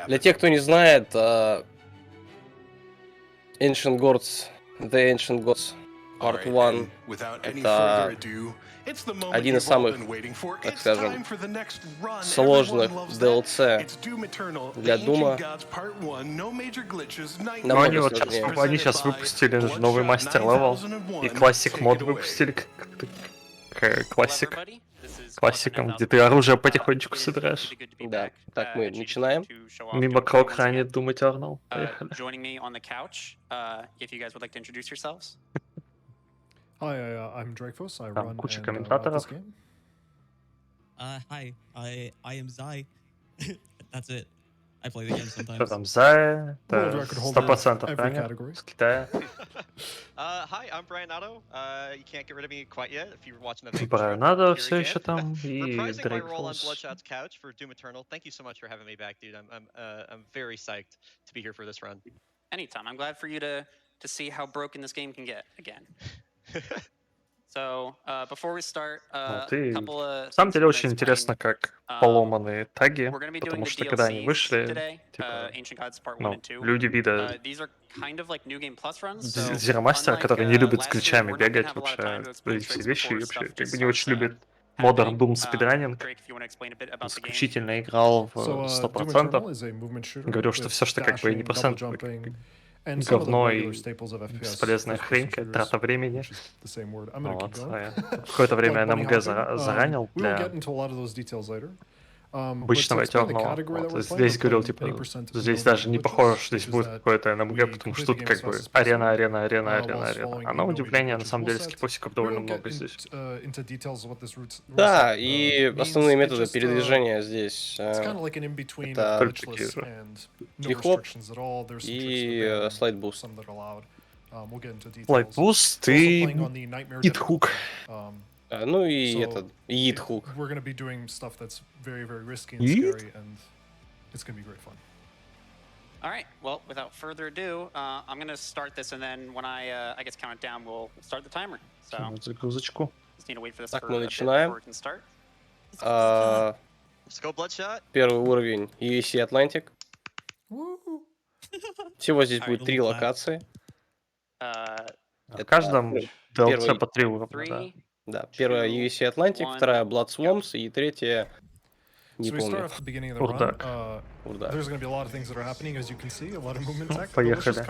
Для тех, кто не знает, Ancient Gods, The Ancient Gods Part 1 это один из самых, так скажем, сложных DLC для Дума. Они сейчас выпустили новый мастер-левел и классик мод выпустили, классиком, где ты оружие потихонечку собираешь. Да, так мы начинаем. Мимо Крок ранит Doom Eternal. Поехали. Там куча комментаторов. Hi, I am Zai. That's it. I play the game sometimes. Что там, Зая? Это 100% ранит. С Китая. Hi, I'm Brian Nato. You can't get rid of me quite yet if you're watching the Brian Nato все еще там. И Reprising my Drake role on Falls. BloodShot's couch for Doom Eternal. Thank you so much for having me back, dude. I'm very psyched to be here for this run. Anytime. I'm glad for you to see how broken this game can get again. So, before we start, На самом деле очень интересно, как поломанные таги, потому что когда они вышли, типа, люди вида зеромастера, которые не любят с ключами бегать, вообще, эти все вещи, и вообще, как бы не очень любят Modern Doom спидранинг, исключительно играл в 100%, говорил, что все, что как бы не процент, говно и бесполезная хрень, трата времени. Вот. Какое-то время я на МГ заранил для обычного Eternal. Вот. Здесь говорил, типа, здесь даже не похоже, что здесь будет какое-то НМГ, потому что тут как бы арена. А на удивление, на самом деле, скипосиков довольно много здесь. Да, и основные методы передвижения здесь это трихоп и слайд-буст. Слайд-буст и ит-хук. Ну и этот Yeet-hook. Alright, well, without further ado, I'm gonna start this, and then when I guess count it down, we'll start the timer. So, загрузочку. just need to wait for this Так, for мы a bit начинаем. before we can start. Let's go, Bloodshot. Первый уровень USC Atlantic. Всего здесь будет 3 локации. В каждом DLC по 3 уровня, да. Да, первая USC Atlantic, вторая Blood Swarms и третья, не помню. Урдак. Поехали.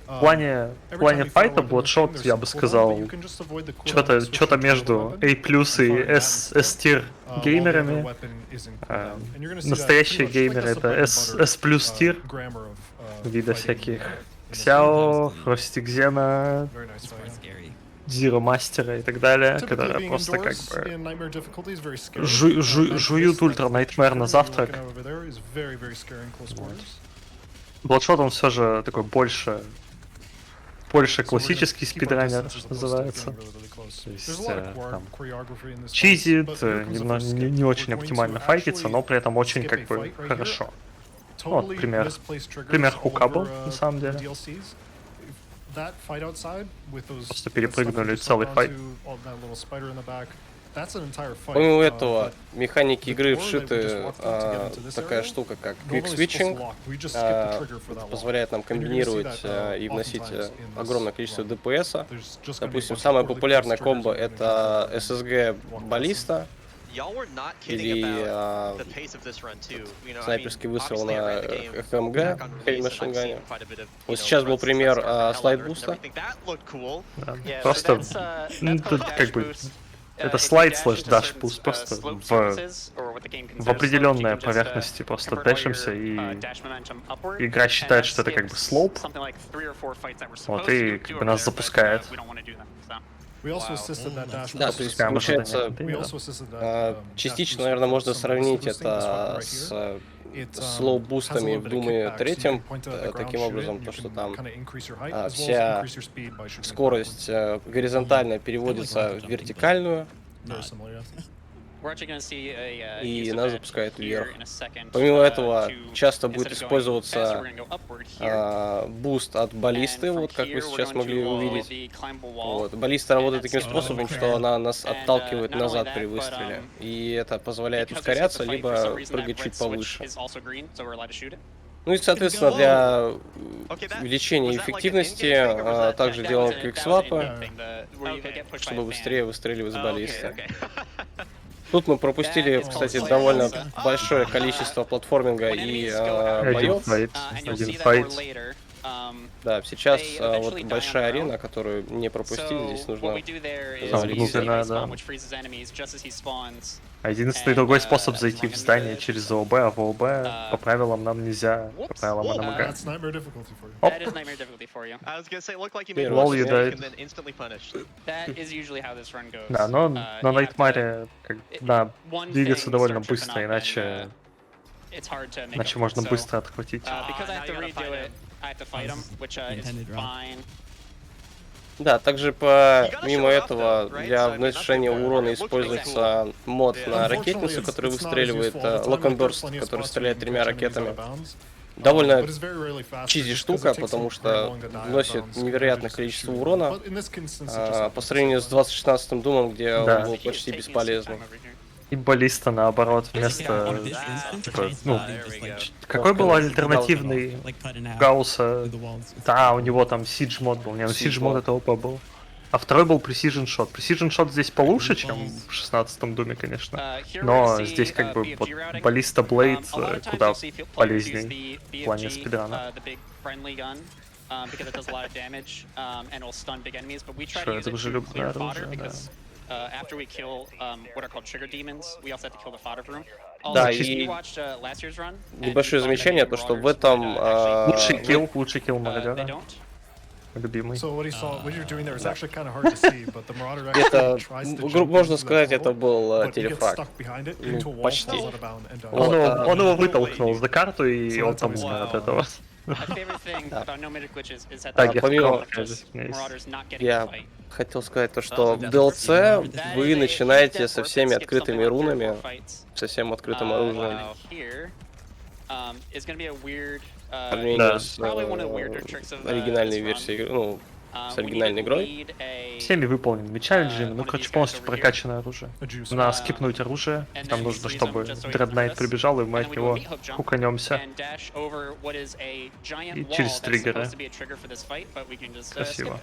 В плане файта BloodShot, я бы сказал, что-то между A+, и S-тир геймерами. Настоящие геймеры — это S+ тир, вида всяких Ксяо, Фростикзена, Зиро Мастера и так далее, которые просто как бы жуют Ультра Найтмэр на завтрак. BloodShot, он все же такой больше классический спидранер, что называется. То есть там чизит, не очень оптимально файтится, но при этом очень как бы хорошо. Вот пример хука был, на самом деле. Просто перепрыгнули целый файт. Помимо этого, механики игры вшиты такая штука, как квик-свитчинг, позволяет нам комбинировать и вносить огромное количество ДПС. Допустим, самая популярная комбо — это SSG баллиста, или снайперский выстрел на ХМГ, хеймашингане. Вот сейчас был пример слайд-буста. Да, просто как бы это слайд слэш даш буст, просто в определенной поверхности просто дэшимся, и игра считает, что это как бы слоуп, вот, и как бы нас запускает. Да, то есть получается, частично, наверное, можно сравнить это с слоу-бустами в Думе 3, таким образом, то, что там вся скорость горизонтально переводится в вертикальную, и нас запускает вверх. Помимо этого, часто будет использоваться буст от баллисты, вот как вы сейчас могли увидеть. Вот. Баллиста работает таким способом, что она нас отталкивает назад при выстреле, и это позволяет ускоряться, либо прыгать чуть повыше. Ну и, соответственно, для увеличения эффективности также делаем квиксвапы, чтобы быстрее выстреливать с баллисты. Тут мы пропустили, кстати, довольно большое количество платформинга и боев. Один файт. Да, сейчас вот большая арена, которую не пропустить, здесь нужно завалить. А единственный другой способ зайти в здание через ООБ, а в ООБ по правилам нам нельзя, по правилам НМГ. Оп. Лол едает. Да, но на Найтмаре двигаться довольно быстро, иначе можно быстро отхватить. Да, также помимо этого для уменьшения урона используется мод на ракетницу, который выстреливает Lock and Burst, который стреляет 3 ракетами. Довольно чизи штука, потому что вносит невероятное количество урона по сравнению с 2016 Думом, где он был почти бесполезный. И баллиста наоборот, вместо... какой был альтернативный Гаусса? Да, у него там Siege мод был. Не, ну Siege мод это ОП был. А второй был Precision Shot. Precision Shot здесь получше, чем в 16-м Думе, конечно. Но здесь как бы вот баллиста Блейд куда полезней в плане спидрана. Что это дружелюбное оружие, да. Да, и небольшое замечание, то что в этом... лучший килл мародера. Любимый. Это, можно сказать, это был телефраг. Ну, почти. Он его вытолкнул за карту, и он там умер от этого. Помимо... Я хотел сказать то, что в DLC вы начинаете со всеми открытыми рунами, со всем открытым оружием. По сравнению с оригинальной версией, ну, с оригинальной игрой. Всеми выполненными челленджами, ну, короче, полностью прокачанное оружие. На скипнуть оружие, нам нужно, чтобы Dread прибежал, и мы от него хуканемся. И через триггеры. Красиво.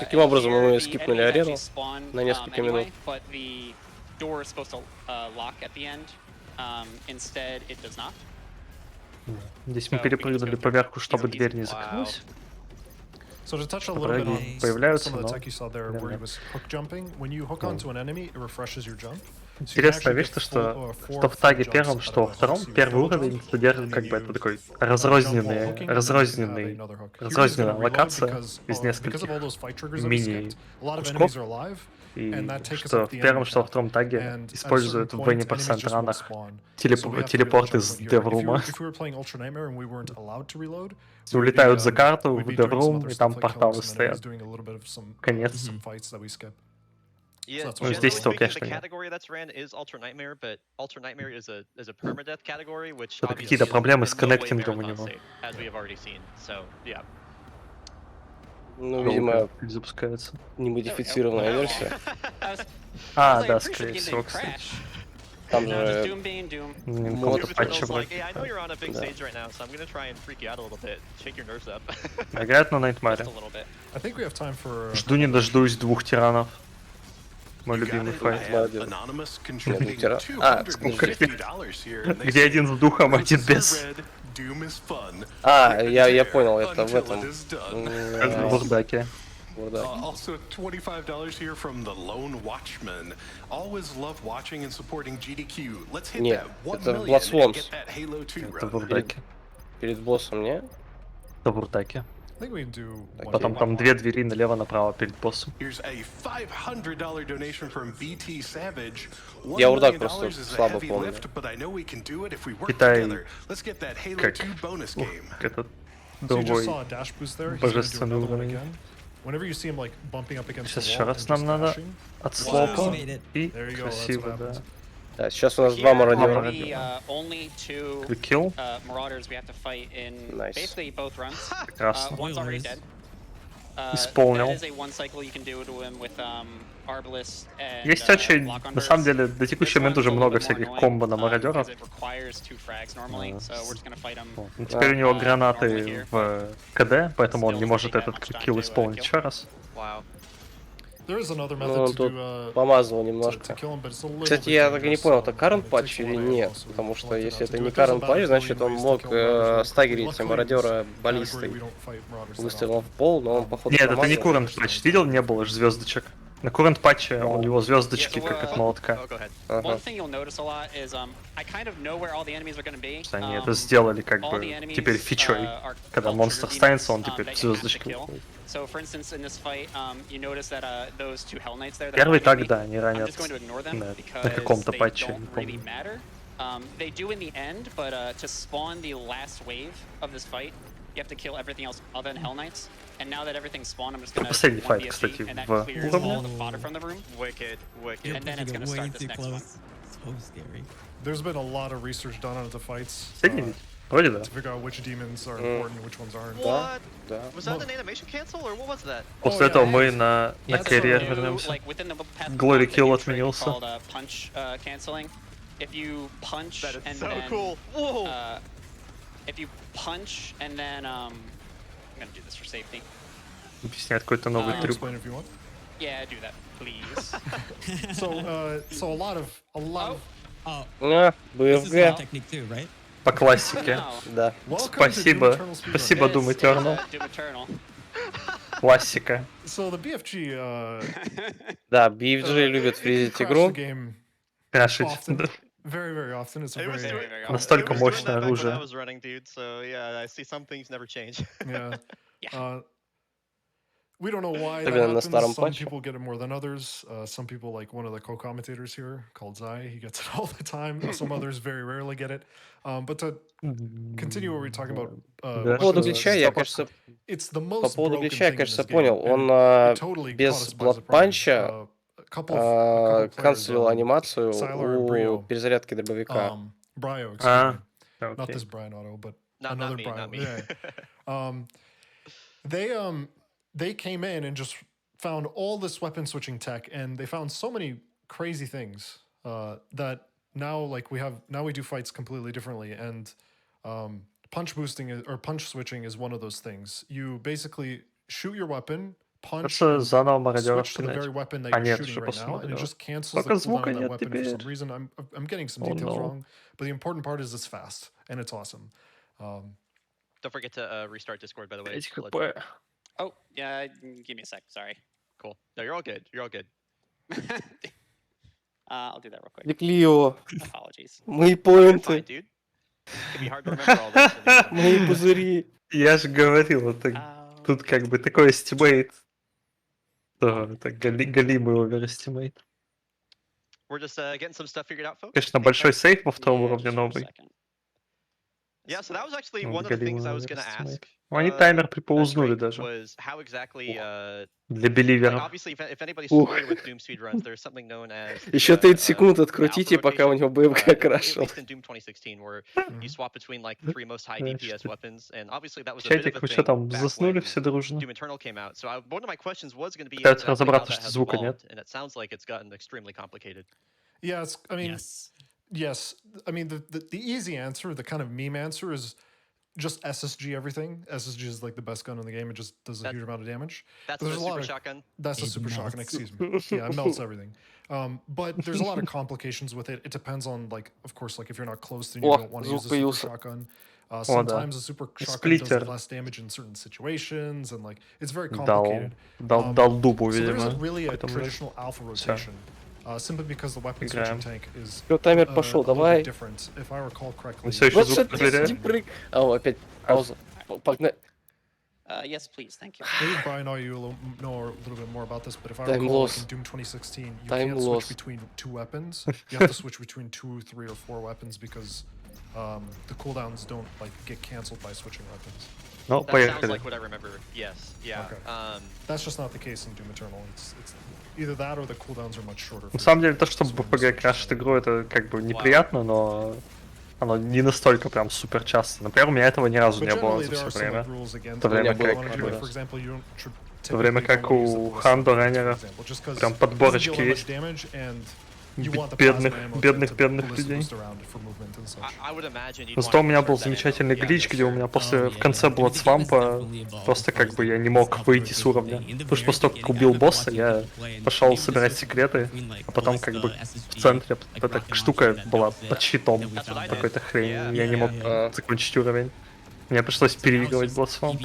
Таким образом мы скипнули арену на несколько минут. Здесь мы перепрыгнули поверху, чтобы дверь не закрылась. Враги появляются, но... Интересная вещь, что в таге первом, что во втором, первый уровень содержит как бы это такой разрозненная локация из нескольких мини-кусков. И что в первом, что во втором таге используют в 20% ранах телепорт из деврума. Улетают за карту в деврум, и там порталы стоят. Конец. Ну, здесь этого, конечно, нет. Что-то какие-то проблемы с коннектингом у него. Ну, видимо, запускается. Немодифицированная версия. А, да, скорее всего, кстати. Там же кого-то патча вроде. Играет на Найтмаре. Жду не дождусь 2 тиранов. Мой любимый файт. Где один с духом, один без. А, я понял, это в этом. В Бурдаке. Also $25 here from the Lone Watchman. Always love watching and supporting GDQ. Let's hit that 1 million and get that Halo 2 Это в run. Бурдаке. Перед боссом, не? Это в Бурдаке. Потом там 2 двери налево-направо перед боссом. Я Урдак просто слабо помню. Китай как этот другой божественный уровень. Сейчас еще раз нам надо от слопа и красиво, да. Да, сейчас у нас два мародера. Килл. Найс. Прекрасно. Spoilers. Исполнил. Есть очень, на самом деле, до текущего момента уже много всяких комбо на мародеров. Теперь у него гранаты в КД, поэтому он не может этот килл исполнить еще раз. Ну, он тут помазал немножко. Кстати, я так и не понял, это current патч или нет? Потому что если это не current патч, значит он мог стагерить мародера баллистой. Выстрелом в пол, но он походу Нет, это промазал. не current патч. Видел, не было же звездочек. На current патче у него звездочки как от молотка. Ага. Что они это сделали как бы теперь фичой. Когда монстр станется, он теперь звездочки. Первый так, да, они ранят на каком-то патче, не помню. They do in the end, but to spawn the last wave of this fight, you have to kill everything else other than Hell Knights. And now that everything's spawned, I'm just gonna Последний one файт, BSG, кстати, and that в clears all уровне. the fodder from the room. Wicked, wicked. And then it's gonna start this next one. So scary. There's been a lot of research done onto the fights Последний ведь? Вроде да. to figure out which demons are important, which ones aren't. What? Да. Was that an animation cancel or what was that? После этого мы на карьер вернемся. Like within the path of Glory combat, kill they do a отменился. trait called, punch canceling. If you punch That is and so then, cool. Whoa. If you punch and then I'm gonna do this for safety. Объясняет какой-то новый I can трюк. explain if you want. Yeah, do that, please. So a lot of Oh, А, this is БФГ. one technique too, right? По классике. No. Да. welcome Спасибо. to Doom Eternal Speedrun. Спасибо, Doom Eternal. Doom Eternal. Классика. So the BFG Да, BFG любит фризить crashed игру. the game Крашить. often, very, very often. It's a It was very, doing- very Настолько it was doing мощное that back when I оружие. was running, dude. So yeah, I see some things never change. yeah. Yeah. We don't know why that Особенно на happens. старом Some патче. people get it more than others. Some people, like one of the co-commentators here called Zai, he gets it all the time. Some others very rarely get it. But to continue what we're talking about, Да, По поводу что глича, я, кажется, it's the по most поводу broken глича, я, thing in кажется, this понял. game, Он and it totally caught без us by surprise. бладпанча A couple players, канцелил анимацию Sylar and у Brio, перезарядки дробовика. Brio, excuse А, me. Not окей. this Brian Auto, but Not another me, Brian. not me. Yeah. They came in and just found all this weapon switching tech, and they found so many crazy things that now we do fights completely differently. And punch boosting or punch switching is one of those things. You basically shoot your weapon, punch, Просто заново мародеров switch to the very пинать. weapon that А you're нет, shooting что right now, and it посмотрел. just cancels the Только cooldown звука of that нет weapon for some теперь. reason. I'm getting some Oh, details no. wrong, but the important part is it's fast and it's awesome. Don't forget to restart Discord, by the way. 5 It's хп. Oh, yeah, give me a sec, sorry. cool. No, you're all good. You're all good. I'll do that real quick. Диклио, Apologies. мои You're fine, поинты, dude. It can be hard to remember all this. мои пузыри. Я же говорил, это тут как бы такой эстимейт. Это галимый оверэстимейт. We're just getting some stuff figured out, folks. Конечно, Hang большой tight. сейф во втором Yeah, уровне just for a новый. second. Yeah, so that was actually Ну, one of the things I галимый was going to оверэстимейт. ask. Ну, они таймер припаузнули Drake, даже. was how exactly Для like беливеров. obviously if anybody's Ух. familiar with Doom speedruns, there's something known as Еще 30 секунд открутите, alpha пока у него rotation, БФГ at крашил. least in Doom 2016, where you swap between like the three most high DPS weapons, and obviously that was a bit Чатик, of a вы что thing там, back заснули when все дружно? Doom Eternal came out. So one of my questions was going to be Пытаются exactly how разобраться, that что has звука нет. evolved, and it sounds like it's gotten extremely complicated. Yeah, I mean, Yes. yes. I mean, the easy answer, the kind of meme answer is just SSG everything. SSG is like the best gun in the game. It just does a huge amount of damage. That's There's the a lot super of- shotgun. That's a It super shotgun, melts. excuse me. Yeah, it melts everything. But there's a lot of complications with it. It depends on, like, of course, like if you're not close, then you О, don't want to звук use a super появился. shotgun. да. Sometimes a super shotgun Сплиттер. does less damage in certain situations, and like it's very Дал, complicated. дал дубу, So there видимо. isn't really a Поэтому traditional alpha rotation, simply because the weapon Играем. switching tank is Всё, таймер a пошел, little bit давай. different. If I recall correctly. Всё ещё Вот звук что ты проверяем. не прыг. А, опять пауза. Погнали. Yes, please, thank you. Maybe Brian, you know a little bit more about this, but if I Time recall, loss. like in Doom 2016, you Time can't loss. switch between two weapons. You have to switch between 2, 3, or 4 weapons because the cooldowns don't like get canceled by switching weapons. Ну, That sounds поехали. like what I remember. Yes. Yeah. Okay. That's just not the case in Doom Eternal. It's either that or the cooldowns are much shorter. На самом деле, то, что БПГ крашит игру, это как бы неприятно, но оно не настолько прям супер часто. Например, у меня этого ни разу не было за все время. В то время как у Хандоранера прям подборочки есть. Бедных людей. Но зато у меня был замечательный глич, где у меня после в конце BloodSwamp просто как бы я не мог выйти с уровня. Потому что после того, как убил босса, я пошел собирать секреты, а потом как бы в центре эта штука была под щитом. Какой-то хрень. Я не мог закончить уровень. Мне пришлось переигрывать BloodSwamp.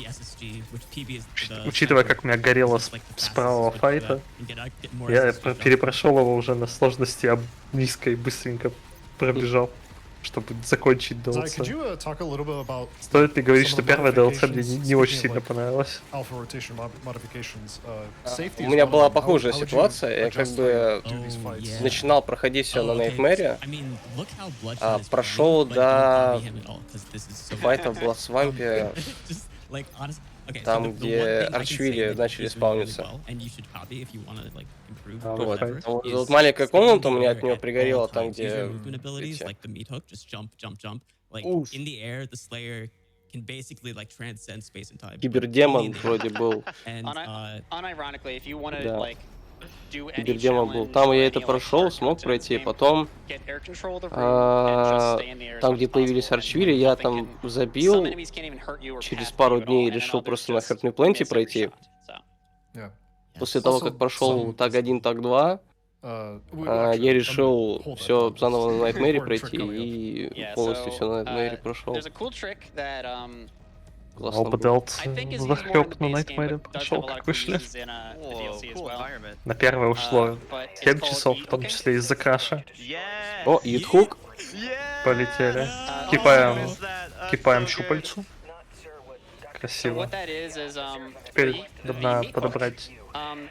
Учитывая, как у меня горело с правого файта, я перепрошел его уже на сложности низкой, быстренько пробежал, чтобы закончить DLC. Стоит ли говорить, что первая DLC мне не очень сильно понравилась? У меня была похожая ситуация. Я как бы начинал проходить все на Nightmare, прошел до файта в BloodSwamp, там, где арчвили начали спауниться. Вот маленькая комната у меня от него пригорела, там, где... Кибердемон вроде был. Да. Кибердемон был. Там я это прошел, смог пройти, потом там, где появились арчвили, я там забил, через пару дней решил просто на Хертми Пленти пройти. После того, как прошел таг 1, таг 2, я решил все заново на Nightmare пройти и полностью все на Nightmare прошел. Оба DLC захлеб на Nightmare прошел, как вышли. На первое ушло 7 часов, в том числе из-за краша. О, Ютхук. Полетели. Кипаем щупальцу. Красиво. Теперь надо подобрать.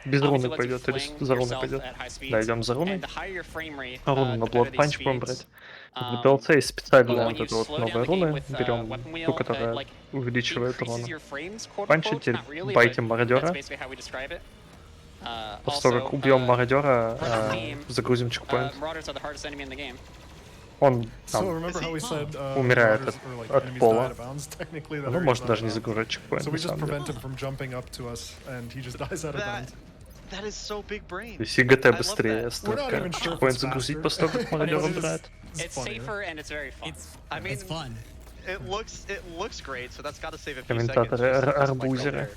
Без руны пойдет или за руной пойдет? Да, идем за руной. Руну на Blood Punch будем брать. В DLC есть специальная вот эта вот новая руна. Берем ту, которая увеличивает руну. Панчить, байтим мародера. После того, как убьем мародера, загрузим чекпоинт. Он там умирает от пола. Ну, может даже не загружать чекпоинт, на самом деле. То есть ИГТ быстрее столько чекпоинт загрузить после того, как мародер умирает. Комментаторы, арбузеры.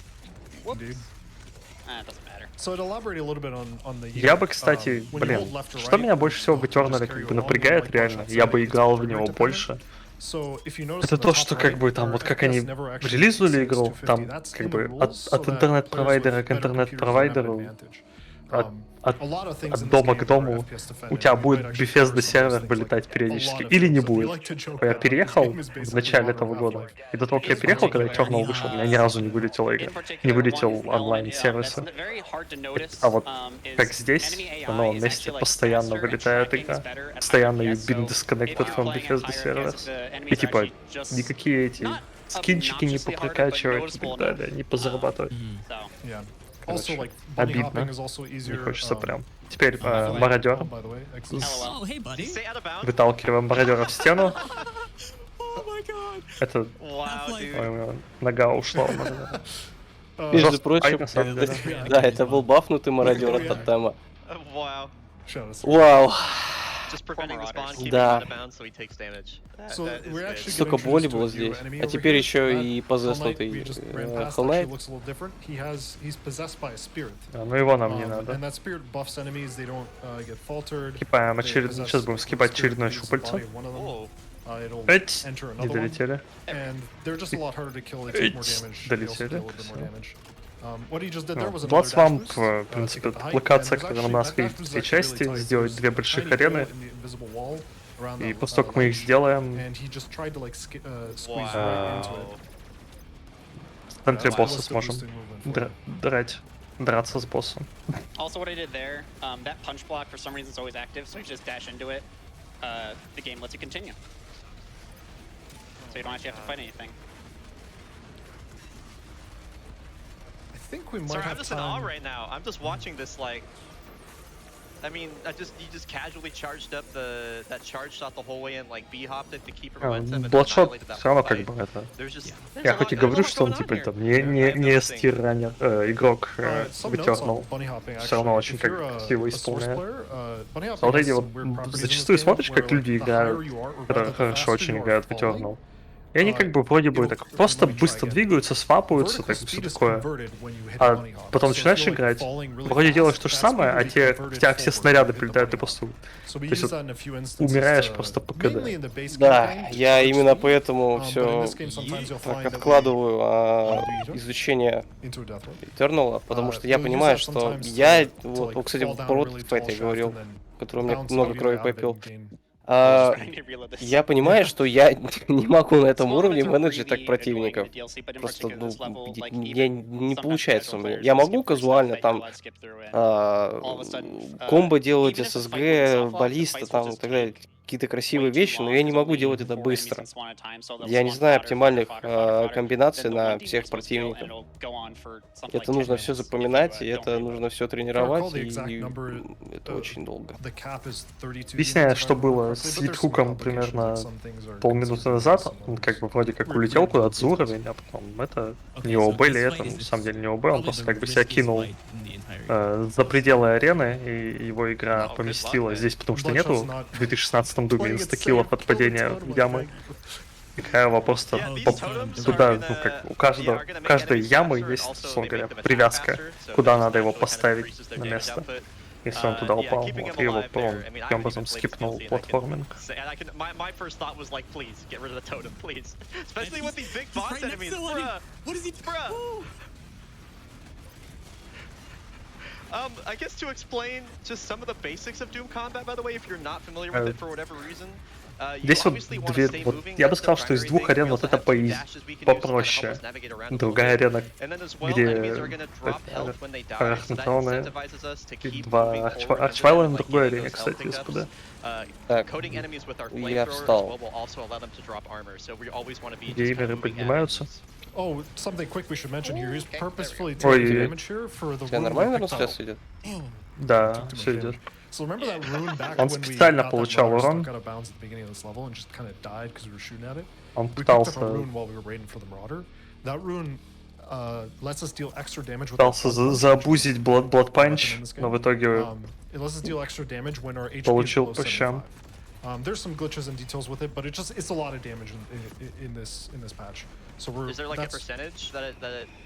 Я бы, кстати, блин, что меня больше всего в Eternal как бы напрягает реально, я бы играл в него больше. Это то, что как бы там, вот как они релизнули игру, там как бы от интернет-провайдера к интернет-провайдеру, от дома к дому у тебя будет Bethesda сервер вылетать периодически, или не будет. Я переехал в начале этого года, и до того, как я переехал, когда Eternal вышел, у меня ни разу не вылетела игра, не вылетел онлайн-сервисы. А вот как здесь, на новом месте постоянно вылетает игра, постоянно you've been disconnected from Bethesda servers, и типа никакие эти скинчики не поприкачивать и так далее, не позарабатывать. Короче, обидно, не хочется прям. Теперь мародер. Выталкиваем мародера в стену. Это... Ой, нога ушла у мародера. Между прочим, да, это был бафнутый мародер от тотема. Вау. Да. Столько боли было здесь. А теперь еще и позеснутый Hell Knight. Ну его нам не надо. Скипаем очередной. Сейчас будем скипать очередное щупальце. Эть, не долетели. Эть, долетели. BloodSwamp, в принципе, это локация, которая у нас есть в всей части, сделать две больших арены. И после того, как мы их сделаем, в центре босса сможем драться с боссом. so you don't actually have to fight anything. I think we might Sorry, I'm have just in awe time. right now. I'm just watching this like. I mean, you just casually charged up that charge shot the whole way and like B-hopped it to keep momentum. BloodShot все равно как бы это... Я хоть и говорю, что он типа там не стирранер, игрок вытернул, все равно очень как красиво исполняет. Смотрите, вот зачастую смотришь, как люди играют, которые хорошо очень играют вытернул. И они как бы вроде бы так просто быстро двигаются, свапаются, так все такое. А потом начинаешь играть, вроде делаешь то же самое, а в тебя все снаряды прилетают, и просто... То есть вот умираешь просто по КД. Да, я именно поэтому все так откладываю изучение Eternal, потому что я понимаю, что я... Вот, кстати, про вот файт я говорил, который у меня много крови попил. Я понимаю, что я не могу на этом уровне менеджить так противников. Просто, не получается у меня. Я могу казуально там комбо делать, ССГ, баллиста там и так далее, какие-то красивые вещи, но я не могу делать это быстро. Я не знаю оптимальных комбинаций на всех противников. Это нужно все запоминать, и это нужно все тренировать, и это очень долго. Объясняю, что было с Литхуком примерно полминуты назад. Он как бы вроде как улетел куда-то за уровень, а потом это не ОБ ли это, на самом деле не ОБ, он просто как бы себя кинул за пределы арены, и его игра поместила здесь, потому что нету в 2016 Думе инстакилов от падения в ямы. Игра его просто туда, ну как у каждой ямы есть, условно говоря, привязка, куда надо его поставить на место. Если он туда упал, вот, и его таким образом скипнул платформинг. I guess to explain just some of the basics of Doom combat, by the way, if you're not familiar with it for whatever reason. Здесь вот две, вот я бы сказал, что из двух арен вот это попроще. Другая арена, где арахнетроны и два арчвайла на другой арене, кстати, СПД. Так, я встал. Геймеры поднимаются. Oh, something quick we should mention here. He's purposefully taking damage here for the rune Нормально picked сейчас out. идет? Да, все идет. So remember that rune back Он when we специально got that получал water урон. stuck out of bounds at the beginning of this level and just kind of died because we were shooting at it? Он We picked up a пытался rune while we were waiting for the Marauder. That rune lets us deal extra damage with our заабузить Blood Punch, но в итоге it lets us deal extra damage when our HP is получил below по щам. 75. There's some glitches and details with it, but it's a lot of damage in this patch. So we're, Is there like a percentage that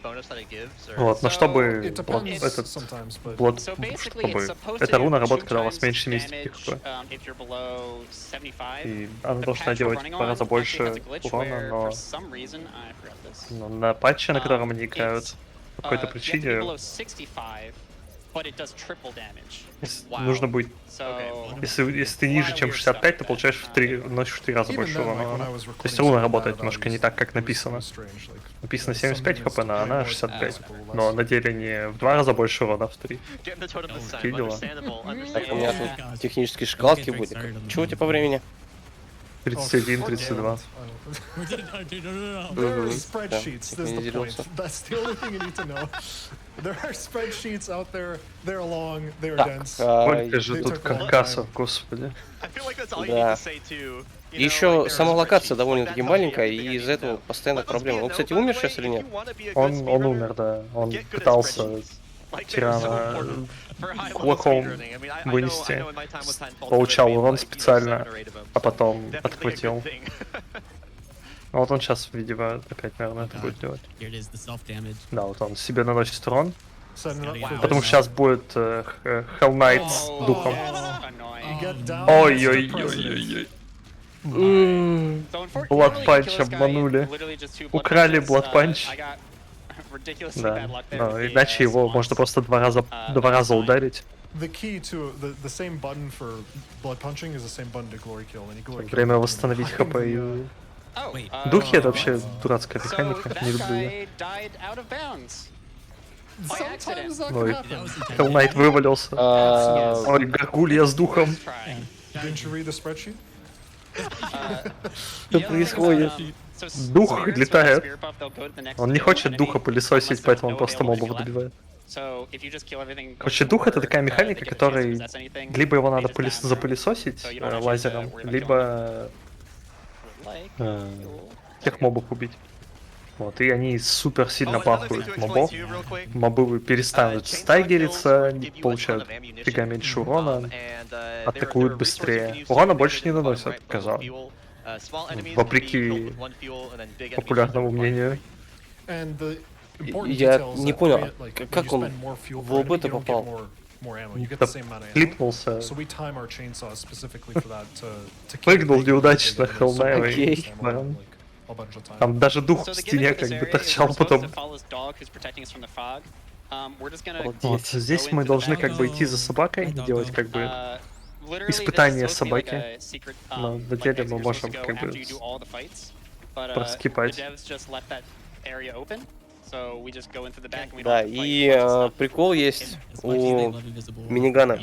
bonus that it gives? Or? Вот, но чтобы It depends этот sometimes, but Blood, So basically, чтобы it's supposed эта to руна do работает, 2 когда у вас times меньше 70 damage, хп. if you're below 75. И она The должна patch we're делать running в 2 раза on actually больше has a glitch урона, where, но for some reason, I forgot this. на патче, на котором они играют, It's, по какой-то you have to be причине below 65, but it does triple damage. нужно будет... So, Если ты ниже, чем 65, ты получаешь носишь в 3 раза even больше then, like when урона. I was То есть recording руна some работает bad немножко не values, так, как it was написано. strange, like, Написано some 75 units хп, но had она more 65. support, Но less. на деле не в 2 раза больше урона, а в 3. Getting the totem this time. Какие дела? Understandable. Так, у меня Understandable. тут технические шкалки были. Чего у тебя по времени? 31, 32. There are Мгм. spreadsheets. Да, That's я the не point. делился. That's the only thing you need to know. There are spreadsheets out there. They're long. They're Так, dense. Сколько же They тут took a long каркасов, time. господи. I feel like that's all you Да. need to say too. You know, Еще like, there сама are локация spreadsheets. довольно-таки Like, that's маленькая, the only thing I и из-за need to этого know. постоянно But let's be проблема. a Он, note, кстати, by the умер way, сейчас или if нет? you wanna be a good Он speedrunner, умер, да. Он get good at пытался spreadsheets. Like, they're so тирана important for high-level кулаком speedrunning. I mean, I know вынести. in my time with Titanfall Получал 2, I made, урон like, специально, 7 or 8 of them. а потом Definitely a отхватил. good thing. Вот он сейчас, видимо, опять, наверное, это будет делать. Here it is, the self-damage. Да, вот он себе наносит урон, Setting it up for потому this. что сейчас будет Hell Knight с духом. that's annoying. You get down, Mr. President. Ой-ой-ой-ой-ой. So unfortunately, Blood you Punch kill this guy in обманули. literally just 2 blood Украли punches. Blood Punch. I got ridiculously Да, bad luck there но with the, иначе его spawns. можно просто два раза ударить. The key to the same button for blood punching is the same button to glory kill. And glory kill Время button восстановить behind хп the, и... Oh, Wait. Духи это вообще дурацкая So механика, не that люблю я. guy died out of bounds. Sometimes that Ой, can happen. That was Hell intended. Knight вывалился. А, Ой, горгулья с духом. Trying. Didn't you read the spreadsheet? Что происходит? Дух летает. Он не хочет духа пылесосить, поэтому он просто мобов добивает. Короче, дух — это такая механика, которой либо его надо запылесосить лазером, либо тех мобов убить. Вот, и они супер сильно бафуют мобов. Мобы перестанут стагериться, получают фига меньше урона, атакуют быстрее. Урона больше не наносят, казалось. Вопреки популярному мнению. Я не понял, как он в ЛБ-то попал? Клипнулся. Прыгнул неудачно Хеллнайвой. Там даже дух в стене как бы торчал потом. Вот здесь мы должны как бы идти за собакой, делать как бы испытание собаки. Но на деле мы можем как бы проскипать. Да, и прикол есть у минигана.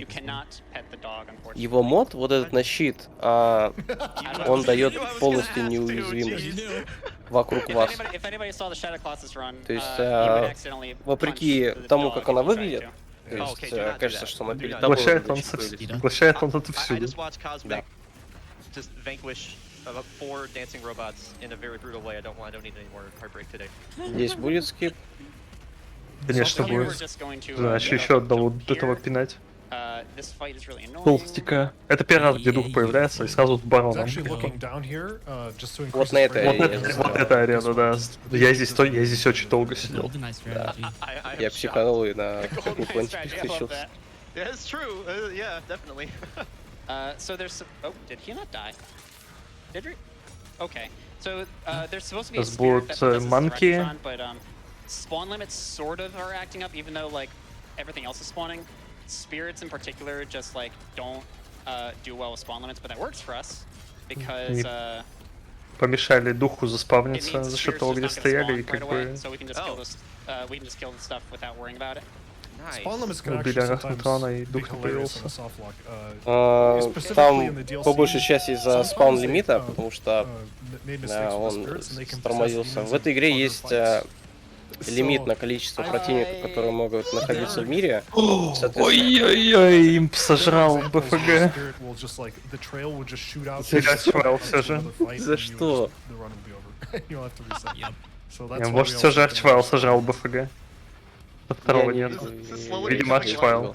Его мод, вот этот на щит, он дает полностью неуязвимость вокруг вас. То есть, вопреки тому, как она выглядит, то есть, кажется, что она перед тобой поглощает он это всюду. Да. About 4 dancing robots in a very brutal way. I don't need any more heartbreak today. Здесь будет скип? Конечно будет. Значит, еще одного этого пинать. Толстика. Это первый раз, где дух появляется, и сразу с бароном. Вот на этой арене. Вот эта арена, да. Я здесь очень долго сидел. Да. Я психанул и на какую-нибудь переключился. Yeah, it's true. Yeah, definitely. So there's... Oh, did he not die? Did we? Okay. So there's supposed to be a spirit that does monkey. But spawn limits sort of are acting up, even though like everything else is spawning. Spirits in particular just like don't do well with spawn limits, but that works for us because помешали духу заспавниться за счет того, где стояли, и как бы убили Арахнатрона, и дух не появился. Там по большей части из-за спаун-лимита, потому что он тормозился. В этой игре есть лимит на количество противников, которые могут находиться в мире. Ой-ой-ой, имп сожрал БФГ. Зачем все же? За что? Может, все же Арчвайл сожрал БФГ? Второго нет. Видимо, Арчвайл.